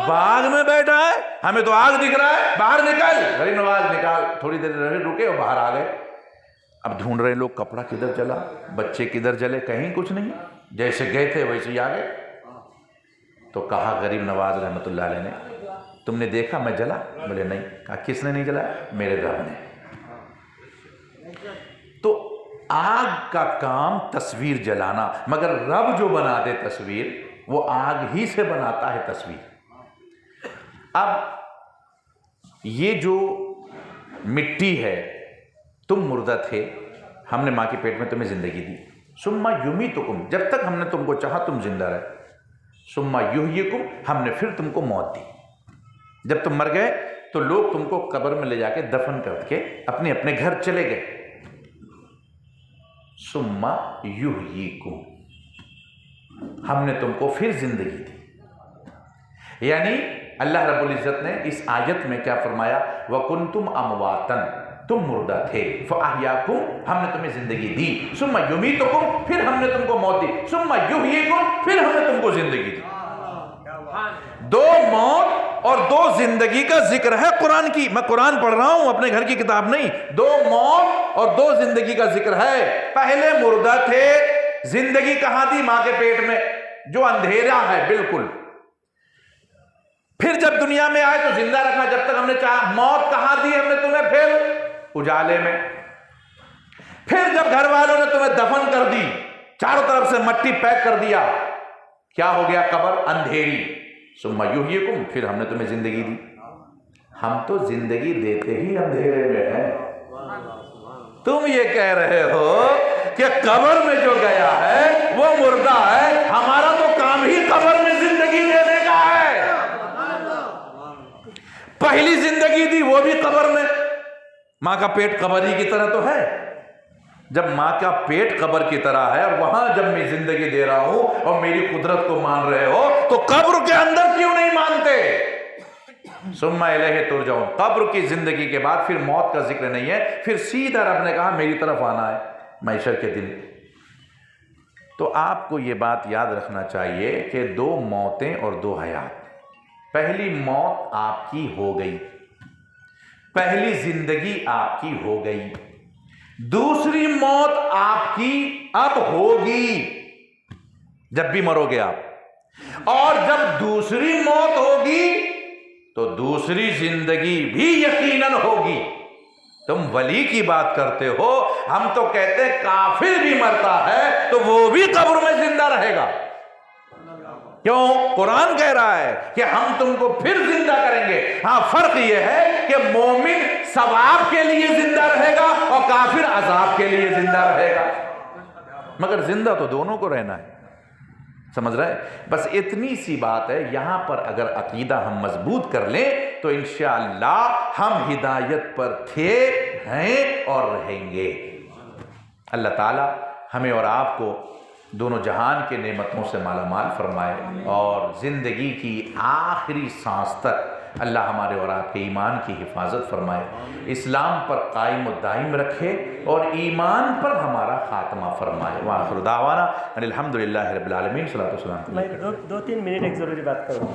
बाग में बैठा है, हमें तो आग दिख रहा है, बाहर निकल। गरीब नवाज निकाल, थोड़ी देर रुके और बाहर आ गए। अब ढूंढ रहे लोग कपड़ा किधर जला, बच्चे किधर जले, कहीं कुछ नहीं, जैसे गए थे वैसे ही आ गए। तो कहा गरीब नवाज रहमतुल्लाह अलैह ने तुमने देखा मैं जला? बोले नहीं। कहा किसने नहीं जलाया? मेरे रब ने। तो आग का काम तस्वीर जलाना, मगर रब जो बना दे तस्वीर वो आग ही से बनाता है तस्वीर। अब ये जो मिट्टी है, तुम मुर्दा थे, हमने माँ के पेट में तुम्हें जिंदगी दी, सुम्मा युमीतुकुम, जब तक हमने तुमको चाहा तुम जिंदा रहे, सुम्मा युहयिकुम, हमने फिर तुमको मौत दी। जब तुम मर गए तो लोग तुमको कब्र में ले जाके दफन करके अपने अपने घर चले गए। सुम्मा युहयिकुम, हमने तुमको फिर जिंदगी दी। यानी अल्लाह रब्बुल इज्जत ने इस आयत में क्या फरमाया? वकुंतुम अमवातन, तुम मुर्दा थे, फअहयाकुम, हमने तुम्हें जिंदगी दी, सुम्मा युमीतुकुम, फिर हमने तुमको मौत दी, सुम्मा युहयिकुम, फिर हमने तुमको जिंदगी दी। दो मौत और दो जिंदगी का जिक्र है कुरान की। मैं कुरान पढ़ रहा हूं, अपने घर की किताब नहीं। दो मौत और दो जिंदगी का जिक्र है। पहले मुर्दा थे, जिंदगी कहां थी? मां के पेट में, जो अंधेरा है बिल्कुल। फिर जब दुनिया में आए तो जिंदा रखा जब तक हमने चाहा। मौत कहां दी हमने तुम्हें? फिर उजाले में। फिर जब घर वालों ने तुम्हें दफन कर दी, चारों तरफ से मट्टी पैक कर दिया, क्या हो गया? कब्र अंधेरी। सुम्मा युहयिकुम, फिर हमने तुम्हें जिंदगी दी। हम तो जिंदगी देते ही अंधेरे में हैं। तुम ये कह रहे हो कि कब्र में जो गया है वो मुर्दा है। हमारा तो काम ही कब्र में जिंदगी देने का है। पहली जिंदगी दी वो भी कब्र में। मां का पेट कब्र ही की तरह तो है। जब मां का पेट कब्र की तरह है और वहां जब मैं जिंदगी दे रहा हूं और मेरी कुदरत को मान रहे हो, तो कब्र के अंदर क्यों नहीं मानते? सुम्मा इलैहि तुरजाऊन, कब्र की जिंदगी के बाद फिर मौत का जिक्र नहीं है। फिर सीधा रब ने कहा मेरी तरफ आना है महशर के दिन। तो आपको यह बात याद रखना चाहिए कि दो मौतें और दो हयात। पहली मौत आपकी हो गई, पहली जिंदगी आपकी हो गई, दूसरी मौत आपकी अब होगी जब भी मरोगे आप। और जब दूसरी मौत होगी तो दूसरी जिंदगी भी यकीनन होगी। तुम वली की बात करते हो, हम तो कहते हैं काफिर भी मरता है तो वो भी कब्र में जिंदा रहेगा। क्यों? कुरान कह रहा है कि हम तुमको फिर जिंदा करेंगे। हाँ, फर्क यह है कि मोमिन सवाब के लिए जिंदा रहेगा और काफिर अजाब के लिए जिंदा रहेगा। मगर जिंदा तो दोनों को रहना है, समझ रहे? बस इतनी सी बात है। यहां पर अगर अकीदा हम मजबूत कर लें तो इंशाअल्लाह हम हिदायत पर थे, हैं और रहेंगे। अल्लाह ताला हमें और आपको दोनों जहान के नेमतों से मालामाल फरमाए और ज़िंदगी की आखिरी सांस तक अल्लाह हमारे और आपके ईमान की हिफाजत फरमाए, इस्लाम पर कायम व दाइम रखे और ईमान पर हमारा खात्मा फरमाए। व आखिर दावाना अल्हम्दुलिल्लाहि रब्बिल आलमीन। सलातो सलाम। मैं दो तीन मिनट एक ज़रूरी बात करूँ।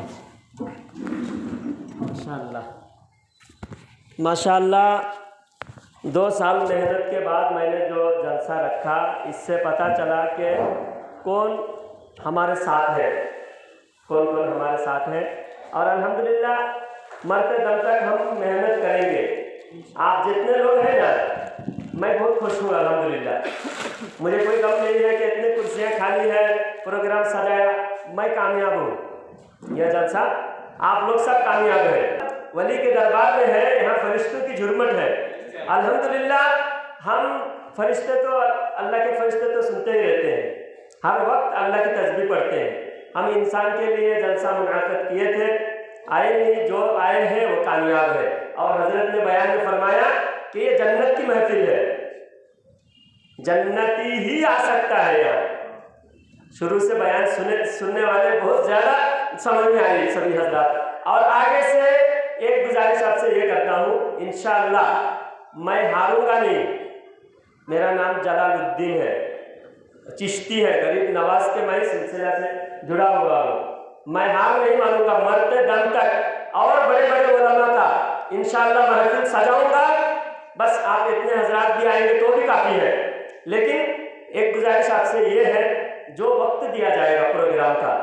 माशाअल्लाह 2 साल मेहनत के बाद मैंने जो जलसा रखा, इससे पता चला कि कौन हमारे साथ है, कौन कौन हमारे साथ है। और अल्हम्दुलिल्लाह मरते दम तक हम मेहनत करेंगे। आप जितने लोग हैं ना, मैं बहुत खुश हूँ अल्हम्दुलिल्लाह। मुझे कोई गम नहीं है कि इतनी कुर्सियाँ खाली है, प्रोग्राम सजाया, मैं कामयाब हूँ। यह जलसा आप लोग सब कामयाब हैं। वली के दरबार में है, यहाँ फरिश्तों की झुरमट है। अल्हम्दुलिल्लाह हम फरिश्ते तो अल्लाह के फरिश्ते तो सुनते ही रहते हैं, हर वक्त अल्लाह की तस्बीह पढ़ते हैं। हम इंसान के लिए जलसा मुनाक़िद किए थे, आए नहीं, जो आए हैं वो कामयाब है। और हजरत ने बयान में फरमाया कि ये जन्नत की महफिल है, जन्नती ही आ सकता है। यहाँ शुरू से बयान सुनने वाले बहुत ज़्यादा समझ में आई सभी हजरात। और आगे से एक गुजारिश आपसे ये करता हूँ, इंशाअल्लाह मैं हारूंगा नहीं। मेरा नाम जलालुद्दीन है, चिश्ती है, गरीब नवाज के मैं सिलसिला से जुड़ा हुआ हूँ। मैं हार नहीं मानूंगा मरते दम तक। और बड़े बड़े उलमा का इंशाअल्लाह महफिल सजाऊंगा। बस आप इतने हजरात भी आएंगे तो भी काफ़ी है। लेकिन एक गुजारिश आपसे ये है, जो वक्त दिया जाएगा प्रोग्राम का,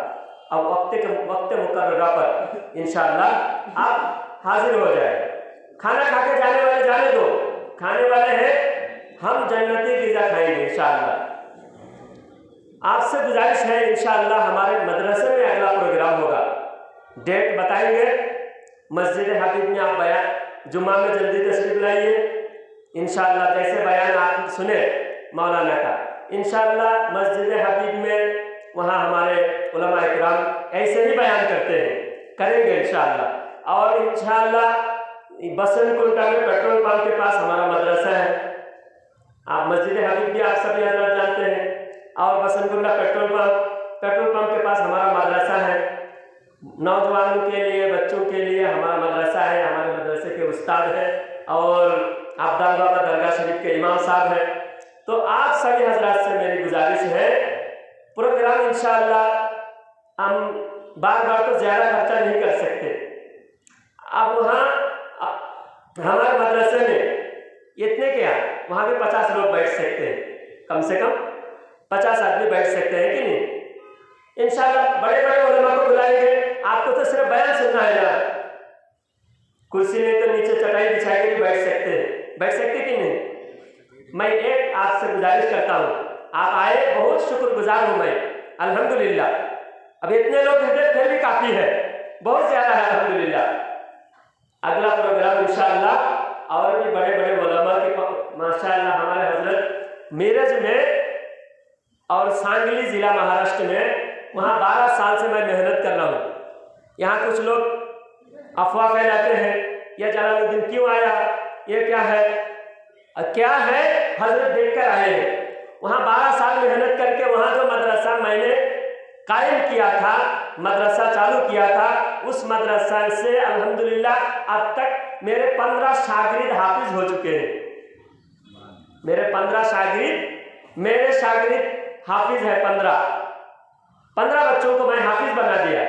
अब वक्त मुकर्ररा पर इंशाअल्लाह आप हाजिर हो जाए। खाना खा के जाने वाले जाने दो, खाने वाले हैं हम जन्नती ग़िज़ा खाएंगे इंशाअल्लाह। आपसे गुजारिश है, इंशाअल्लाह हमारे मदरसे में अगला प्रोग्राम होगा, डेट बताएंगे। मस्जिद हबीब में आप बयान जुम्मा में जल्दी तशरीफ लाइए इंशाअल्लाह। जैसे बयान आप सुने मौलाना का, इंशाअल्लाह मस्जिद हबीब में वहाँ हमारे उलमा इकराम ऐसे ही बयान करते हैं, करेंगे इंशाअल्लाह। और इंशाअल्लाह बसंतकुंटा में पेट्रोल पंप के पास हमारा मदरसा है। आप मस्जिद हबीब भी आप सभी हजरात जानते हैं, और बसंतकुंटा पेट्रोल पंप के पास हमारा मदरसा है। नौजवानों के लिए, बच्चों के लिए हमारा मदरसा है। हमारे मदरसे के उस्ताद हैं और अब्दाल बाबा दरगाह शरीफ के इमाम साहब हैं। तो आप सभी हजरात से मेरी गुजारिश है, प्रोग्राम इंशाअल्लाह हम बार बार तो ज़्यादा खर्चा नहीं कर सकते। अब वहाँ हमारे मदरसे में इतने क्या, वहाँ भी 50 लोग बैठ सकते हैं, कम से कम 50 आदमी बैठ सकते हैं कि नहीं। इंशाल्लाह बड़े बड़े उलमा को बुलाएंगे, आपको तो सिर्फ बयान सुनना है ना। कुर्सी नहीं तो नीचे चटाई बिछा के भी बैठ सकते कि नहीं। मैं एक आपसे गुजारिश करता हूँ, आप आए, बहुत शुक्रगुजार हूँ मैं, अल्हम्दुलिल्लाह। अब इतने लोग हैं फिर भी काफ़ी है, बहुत ज़्यादा है अल्हम्दुलिल्लाह। अगला प्रोग्राम इंशाअल्लाह और भी बड़े बड़े उलमा के माशाअल्लाह हमारे हजरत मीरज में और सांगली ज़िला महाराष्ट्र में, वहाँ 12 साल से मैं मेहनत कर रहा हूँ। यहाँ कुछ लोग अफवाह फैलाते हैं, यह जलालुद्दीन क्यों आया, ये क्या है, हजरत देखकर आए हैं। वहाँ 12 साल मेहनत करके वहाँ जो मदरसा मैंने कायम किया था, मदरसा चालू किया था, उस मदरसा से अल्हम्दुलिल्लाह अब तक मेरे 15 शागिर्द हाफिज हो चुके हैं। मेरे 15 शागिर्द, मेरे शागिर्द हाफिज है 15 बच्चों को मैं हाफिज बना दिया।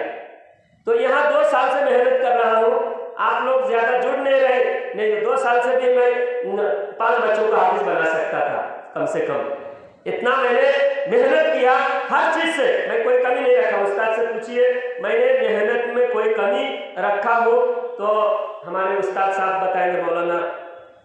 तो यहाँ 2 साल से मेहनत कर रहा हूँ, आप लोग ज़्यादा जुड़ नहीं रहे, नहीं 2 साल से भी मैं 5 बच्चों को हाफिज बना सकता था कम से कम। इतना मैंने मेहनत किया हर चीज़ से, मैं कोई कमी नहीं रखा। उस्ताद से पूछिए मैंने मेहनत में कोई कमी रखा हो तो हमारे उस्ताद साहब बताएंगे, मौलाना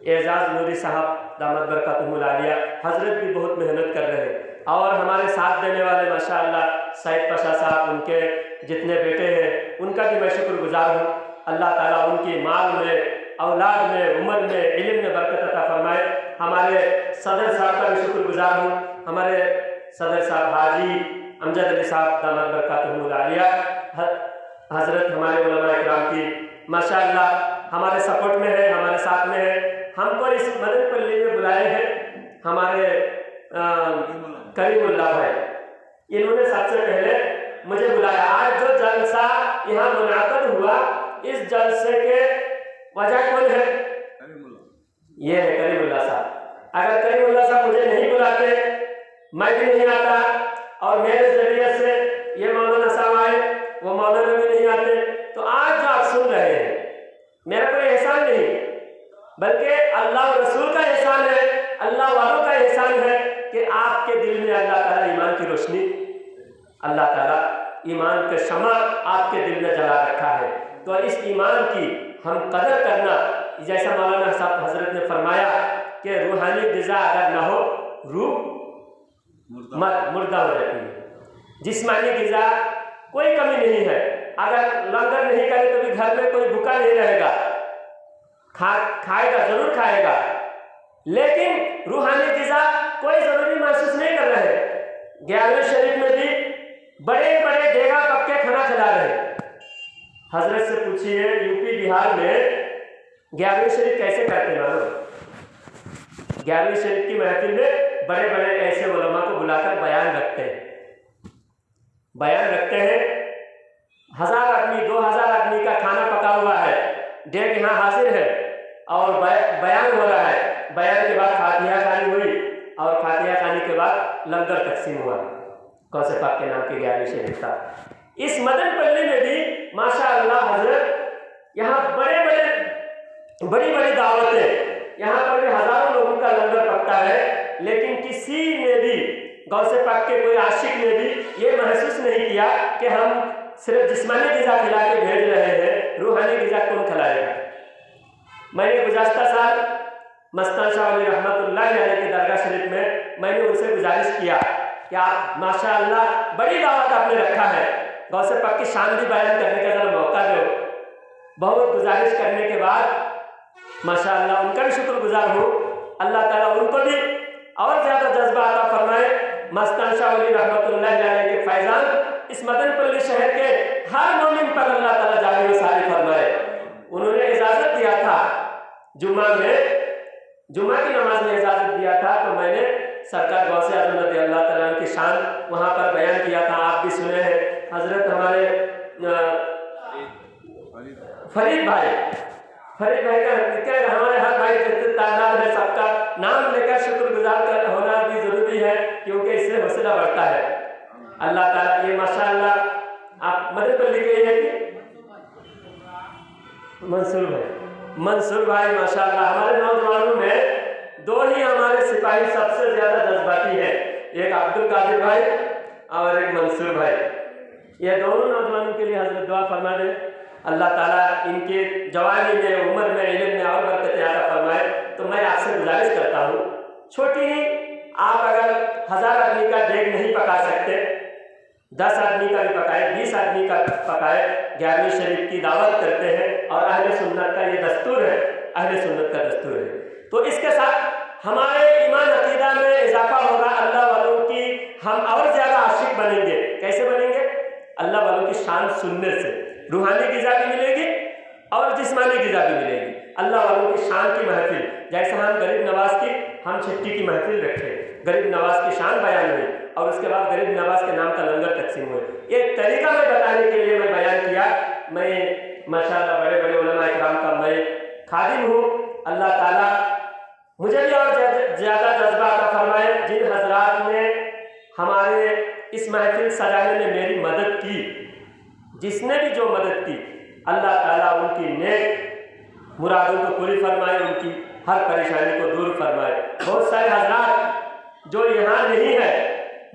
एजाज नूरी साहब दामद बरकातुहुल आलिया, हजरत भी बहुत मेहनत कर रहे हैं। और हमारे साथ देने वाले माशाअल्लाह सईद पाशा साहब, उनके जितने बेटे हैं उनका भी मैं शुक्रगुजार हूँ। अल्लाह ताला उनकी माल में, औलाद में, उम्र में, इल्म में बरकत अता फरमाए। हमारे सदर साहब का भी शुक्रगुजार हूँ, हमारे सदर साहब हाजी अमजद अली साहब दामद बरकातुहुल आलिया, हजरत हमारे उलमा इकराम की माशाअल्लाह हमारे सपोर्ट में है, हमारे साथ में है। हमको इस मदनपल्ली में बुलाए हैं हमारे करीमुल्लाह भाई, इन्होंने सबसे पहले मुझे बुलाया। आज जो जलसा यहाँ मुनाक़द हुआ, इस जलसे के वजह कौन है? ये है करीमुल्लाह साहब। अगर करीमुल्लाह साहब मुझे नहीं बुलाते, मैं भी नहीं आता, और मेरे जरिए से ये मौलाना साहब आए, वो मौलाना भी नहीं आते, तो आज जो आप सुन रहे हैं मेरा कोई एहसान नहीं, बल्कि अल्लाह और रसूल का एहसान है, अल्लाह वालों का एहसान है कि आपके दिल में अल्लाह ताला ईमान की रोशनी, अल्लाह ताला ईमान का शमा आपके दिल में जला रखा है। तो इस ईमान की हम कदर करना, जैसा मौलाना साहब हजरत ने फरमाया कि रूहानी ग़िज़ा अगर ना हो रूह मुर्दा हो जाती है। जिस्मानी ग़िज़ा कोई कमी नहीं है, अगर लंगर नहीं करे तो भी घर में कोई भूखा नहीं रहेगा, खाएगा जरूर खाएगा, लेकिन रूहानी ग़िज़ा कोई ज़रूरी महसूस नहीं कर रहे। 11वें शरीफ में भी बड़े बड़े देगा पक्के खाना खिला रहे। हजरत से पूछिए यूपी बिहार में 11वीं शरीफ कैसे करते हैं मालूम? 11वीं शरीफ की महफिल में बड़े बड़े ऐसे उलमा को बुलाकर बयान रखते हैं, 1000 आदमी 2000 आदमी का खाना पका हुआ है, डेग यहाँ हाजिर है और बयान हो रहा है। बयान के बाद फातिहा खानी हुई और फातिहा खाने के बाद लंगर तकसीम हुआ। कौसे पाक के नाम के 11वीं शरीफ था। इस मदनपल्ली में भी माशाअल्लाह हजरत यहाँ बड़ी बड़ी दावतें, यहाँ पर भी हज़ारों लोगों का लंगर पकता है, लेकिन किसी ने भी गौसे पाक के कोई आशिक ने भी ये महसूस नहीं किया कि हम सिर्फ जिस्मानी ग़िज़ा खिला के भेज रहे हैं, रूहानी ग़िज़ा कौन खिलाएगा। मैंने गुज़श्ता साल मस्तान शाह अली रहमतुल्लाह अलैह के दरगाह शरीफ में मैंने उनसे गुजारिश किया कि आप माशाअल्लाह बड़ी दावत आपने रखा है, गौसे पाक की शान भी बयान करने का ज़रा मौका दो। बहुत गुजारिश करने के बाद माशाअल्लाह उनका भी शुक्रगुजार हूँ, अल्लाह ताला उनको भी और ज़्यादा जज्बा अता फरमाए। मस्तान शाह अली रहमतुल्लाह अलैह के फैज़ान इस मदनपल्ली शहर के हर मोमिन पर अल्लाह ताला जारी व सारी फरमाए। उन्होंने इजाज़त दिया था जुमा की नमाज में इजाज़त दिया था, तो मैंने सरकार गौसे आज़म रज़ी अल्लाह ताला की शान वहाँ पर बयान किया था। आप भी सुने हैं। हजरत हमारे फरीद भाई का हमारे हर भाई जितने तादाद है सबका नाम लेकर शुक्रगुजार होना भी ज़रूरी है, क्योंकि इससे हौसला बढ़ता है। अल्लाह ताला ये माशाअल्लाह आप मदनपल्ली के हैं कि मंसूर भाई माशाअल्लाह हमारे नौजवानों में 2 ही हमारे सिपाही सबसे ज़्यादा जज्बाती हैं, एक अब्दुल कादिर भाई और एक मंसूर भाई। ये दोनों नौजवानों के लिए हज़रत दुआ फरमा दे, अल्लाह ताला इनके जवानी में, उम्र में, इल्म में और बरकत अता फरमाए। तो मैं आपसे गुजारिश करता हूँ, छोटी ही आप अगर 1000 आदमी का देग नहीं पका सकते, 10 आदमी का भी पकाए, 20 आदमी का पकाए, 11वीं शरीफ की दावत करते हैं और अहले सुन्नत का ये दस्तूर है, अहले सुन्नत का दस्तूर है। तो इसके साथ हमारे ईमान अकीदा में इजाफा होगा, अल्लाह वालों की हम और ज़्यादा आशिक बनेंगे। कैसे बनेंगे? अल्लाह वालों की शान सुनने से रूहानी ग़िज़ा भी मिलेगी और जिस्मानी ग़िज़ा भी मिलेगी। अल्लाह वालों की शान की महफिल, जैसे हम गरीब नवाज की हम छुट्टी की महफिल रखे, गरीब नवाज की शान बयान हुई और उसके बाद गरीब नवाज के नाम का लंगर तकसीम हुए। ये तरीका मैं बताने के लिए मैं बयान किया। मैं माशाअल्लाह बड़े बड़े उलमा इकराम का मैं खादिम हूँ। अल्लाह ताला मुझे भी और ज़्यादा जज्बा अता फरमाए। जिन हजरात ने हमारे इस महफिल सजाने में मेरी मदद की, जिसने भी जो मदद की, अल्लाह ताला उनकी नेक मुरादों को पूरी फरमाए, उनकी हर परेशानी को दूर फरमाए। बहुत सारे हजरात जो यहाँ नहीं है,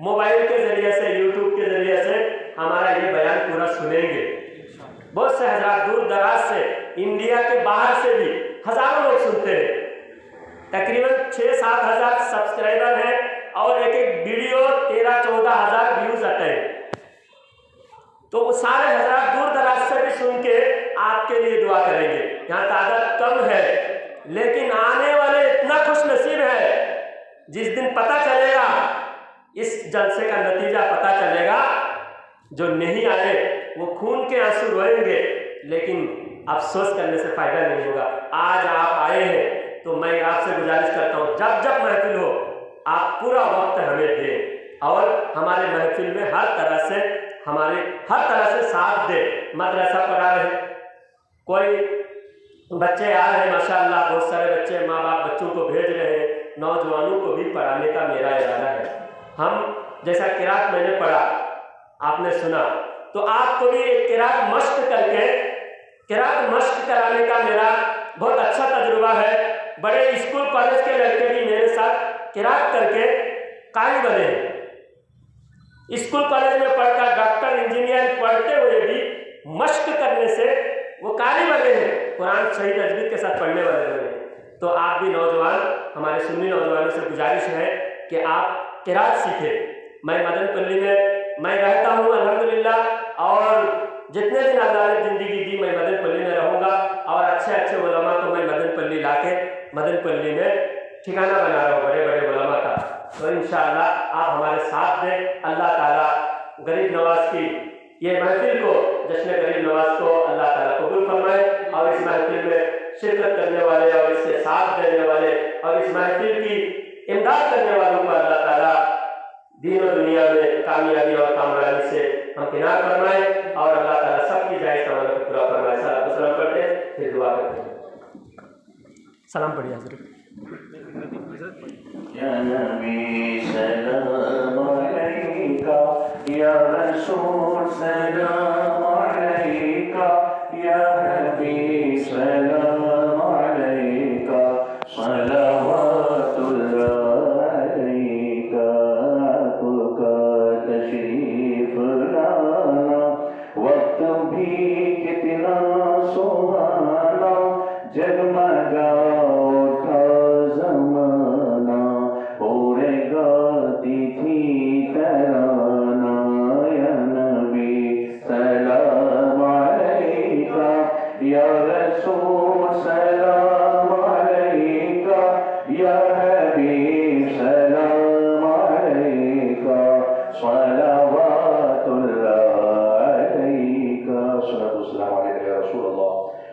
मोबाइल के ज़रिए से, यूट्यूब के ज़रिए से हमारा ये बयान पूरा सुनेंगे। बहुत से हजरात दूर दराज से, इंडिया के बाहर से भी हज़ारों लोग सुनते हैं। तकरीबन 6-7 हज़ार सब्सक्राइबर हैं और एक एक वीडियो 13-14 हज़ार व्यूज़ आते हैं। तो सारे हजरात दूर दराज से भी सुन के आपके लिए दुआ करेंगे। यहाँ तादाद कम है, लेकिन आने वाले इतना खुश नसीब है, जिस दिन पता चलेगा, इस जलसे का नतीजा पता चलेगा, जो नहीं आए वो खून के आंसू रोएंगे, लेकिन अफसोस करने से फ़ायदा नहीं होगा। आज आप आए हैं तो मैं आपसे गुजारिश करता हूँ, जब जब महफिल हो आप पूरा वक्त हमें दें और हमारे महफिल में हर तरह से साथ दें। मदरसा पढ़ा रहे, कोई बच्चे आ रहे हैं, माशाअल्लाह बहुत सारे बच्चे, माँ बाप बच्चों को भेज रहे हैं, नौजवानों को भी पढ़ाने का मेरा इरादा है। हम जैसा किरात मैंने पढ़ा, आपने सुना, तो आपको भी एक किरात मश्क करके, किरात मश्क कराने का मेरा बहुत अच्छा तजुर्बा है। बड़े स्कूल कॉलेज के लड़के भी मेरे साथ किरात करके कारी बने हैं। स्कूल कॉलेज में पढ़कर डॉक्टर इंजीनियर पढ़ते हुए भी मश्क करने से वो कारी बने हैं, कुरान सही तजवीद के साथ पढ़ने वाले बने हैं। तो आप भी नौजवान, हमारे सुन्नी नौजवानों से गुजारिश है कि आप किरात सीखें। मैं मदनपल्ली में मैं रहता हूँ अल्हम्दुलिल्लाह, और जितने दिन अल्लाह ने ज़िंदगी दी मैं मदनपल्ली में रहूँगा और अच्छे अच्छे उलमा को मैं मदनपल्ली लाके मदनपल्ली में ठिकाना बना रहा हूँ बड़े बड़े उलमा का। तो इंशाअल्लाह आप हमारे साथ दें। अल्लाह ताला गरीब नवाज की ये महफिल को, जश्न गरीब नवाज को अल्लाह ताला कबूल फरमाए और इस महफिल में शिरकत करने वाले और इसके साथ देने वाले और इस महफिल की इमदाद करने वालों को अल्लाह ताला दीन और दुनिया में कामयाबी और कामरानी से हमकिनार फरमाए और अल्लाह ताला सबकी जायज़ तमन्ना को पूरा फरमाए। सलाम पढ़ते हैं, फिर दुआ करते हैं। सलाम पढ़िए हज़रत। या नबी सलाम अलैका, या रसूल सलाम अलैका, या हबीब सलाम अलैका, सलावतुल्लाह अलैका। आपका तशरीफ लाना वक्त भी कितना सुहाना, जगमगा उठा ज़माना, पूरे गाती थी तराना। या नबी सलाम अलैका, या रसूल सलाम अलैका, या हबीब सलाम अलैका, सलावतुल्लाह अलैका। सल्लल्लाहु अलैहि या रसूल अल्लाह,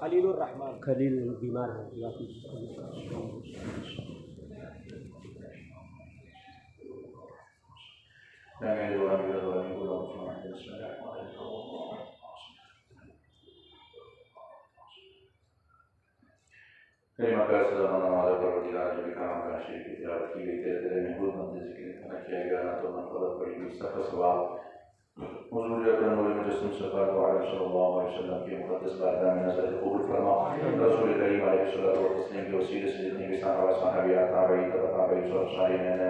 खलीलुर रहमान, खलील बीमार है। करीमा का सलाम हमारे परवरदिगार जो काम का शेर की तिलावत की गई, तेरे महबूब बंदे जिक्र करना किया गया ना, तो मन खबर पड़ी मुस्तफ़ा सवाब हुजूर अकरम मुजस्सम सल्लल्लाहु अलैहि वसल्लम के मुक़द्दस बारगाह में नज़र कबूल फरमा। रसूल करीम अलैहिस्सलातु वस्सलाम के वसीले से जितने भी सहाबा ताबईन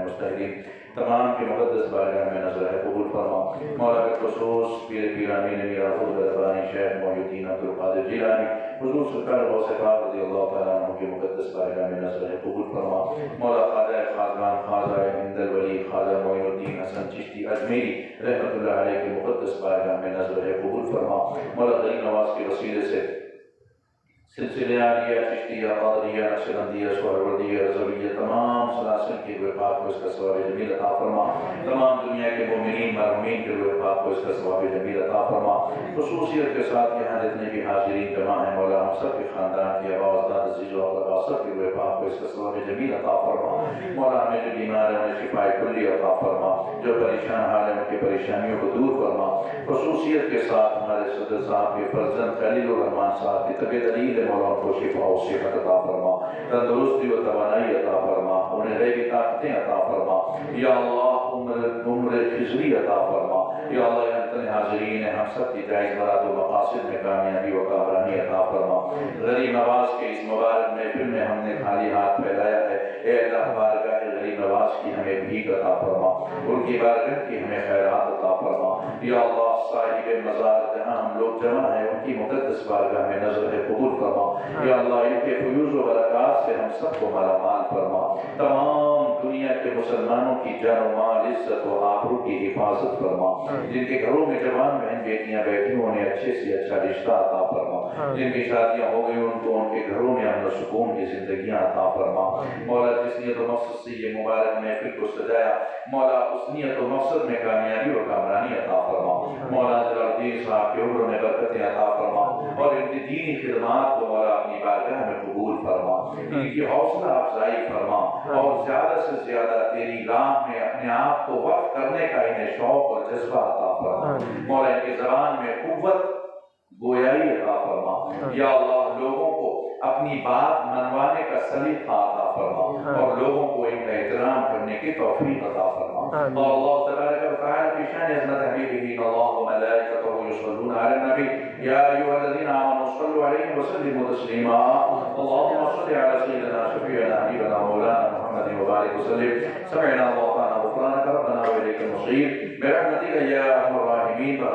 मुस्तक़ीम तमाम के मुक़द्दस बारगाह में नज़र कबूल फरमा। मौला बिखुसूस पीर पीरानी मीरा रब्बानी शेख मोहिउद्दीन अब्दुल कादिर जिलानी हुजूर सरकार गौसे पाक रज़ियल्लाहु तआला अन्हु के मुक़द्दस बारगाह में नज़र कबूल फरमा। मौला ख़ाजा खाज़ान ख़ाजा इंदल वली ख़ाजा मोइनुद्दीन हसन चिश्ती अजमेरी रहमतुल्लाह अलैह के मुक़द्दस बारगाह में नज़र कबूल फरमा। मौला गरीब नवाज के वसीले से सिलसिले आलिया चिश्तिया क़ादरिया नक्शबंदिया सुहरवर्दिया रज़विया तमाम सलासिल के रूह पाक को इसका सवाब जमील अता फरमा। तमाम दुनिया के मोमिनीन मरहूमीन के रूह पाक को इसका सवाब जमील अता फरमा। खुसूसियत के साथ यहाँ जितने भी हाज़िरीन जमा हैं मौला हम सब के ख़ानदान की आवाज़ दाद अज़ीज़ व अक़रबा सब के रूह पाक को इसका सवाब जमील अता फरमा। मौला हमें जो बीमार हैं उन्हें शिफ़ाए कुल्ली अता फरमा, जो परेशान हाल हैं उनकी परेशानियों को दूर फरमा। खुसूसियत के साथ हमारे सदर साहब के फर्जंद खलीलुर रहमान साहब की तबीयत अलील मौला उनको शिफा और सेहत अता फरमा, तंदुरुस्ती व तवानाई अता फरमा, उन्हें गैबी ताकतें अता फरमा। या अल्लाह उम्र खिज़री अता फरमा। या अल्लाह अंतने हाज़िरीन हम सब की जायज़ मुराद व मक़ासिद में कामयाबी व कामरानी अता फरमा। गरीब नवाज के इस मुबारक महफिल में हमने खाली हाथ फैलाया है, ए अल्लाह बारगाह गरीब नवाज की हमें भीख अता फरमा, उनकी बारगाह की हमें खैरात अता फरमा। या अल्लाह साहिब मज़ार जहाँ हम लोग जमा हैं उनकी मुक़द्दस बारगाह में नज़र कबूल फरमा। या अल्लाह इनके फयूज़ व बरक़ात से हम सबको मालामाल फरमा। तमाम दुनिया के मुसलमानों की जान व माल इज़्ज़त व आबरू की हिफाजत फरमा। जिनके घरों में जवान बहन बेटियां बैठी उन्हें अच्छे से अच्छा रिश्ता अता फरमा। जिनकी शादियां हो गई उनको उनके घरों में अमन सुकून की जिंदगियां अता फरमा। मौला जिस नियत व मकसद से ये मुबारक महफिल को सजाया मौला उस नियत व मकसद में कामयाबी व कामरानी अता फरमा। मौला जलालुद्दीन साहब के उम्र में बरकतें अता फरमा और इनकी दीनी खिदमात को मौला अपनी बारगाह में कबूल फरमा। इनकी हौसला अफजाई फरमा और ज्यादा से ज्यादा तेरी राह में अपने आप को वक्फ करने का इन्हें शौक और जज्बा अता फरमा। मौला इनकी ज़बान में कुव्वत गोयाई अता फरमा। या अल्लाह लोगों को अपनी बात मनवाने का सलीका अता फरमा और लोगों को इनका एहतराम करने की तौफीक अता फरमा। अल्लाह तबारक व तआला की शान अज़मत हबीबिही अल्लाहु व मलाइकतहु युसल्लूना अला नबी या अय्युहल्लज़ीना आमनू सल्लु अलैहि व सल्लिमू तस्लीमा। अल्लाहुम्मा सल्लि अला सय्यिदिना शफीअना हबीबना मौलाना मुहम्मद व बारिक व सल्लिम। समिअना व अताअना गुफ़रानक रब्बना व इलैकल मसीर बिरहमतिका या अरहमर राहिमीन व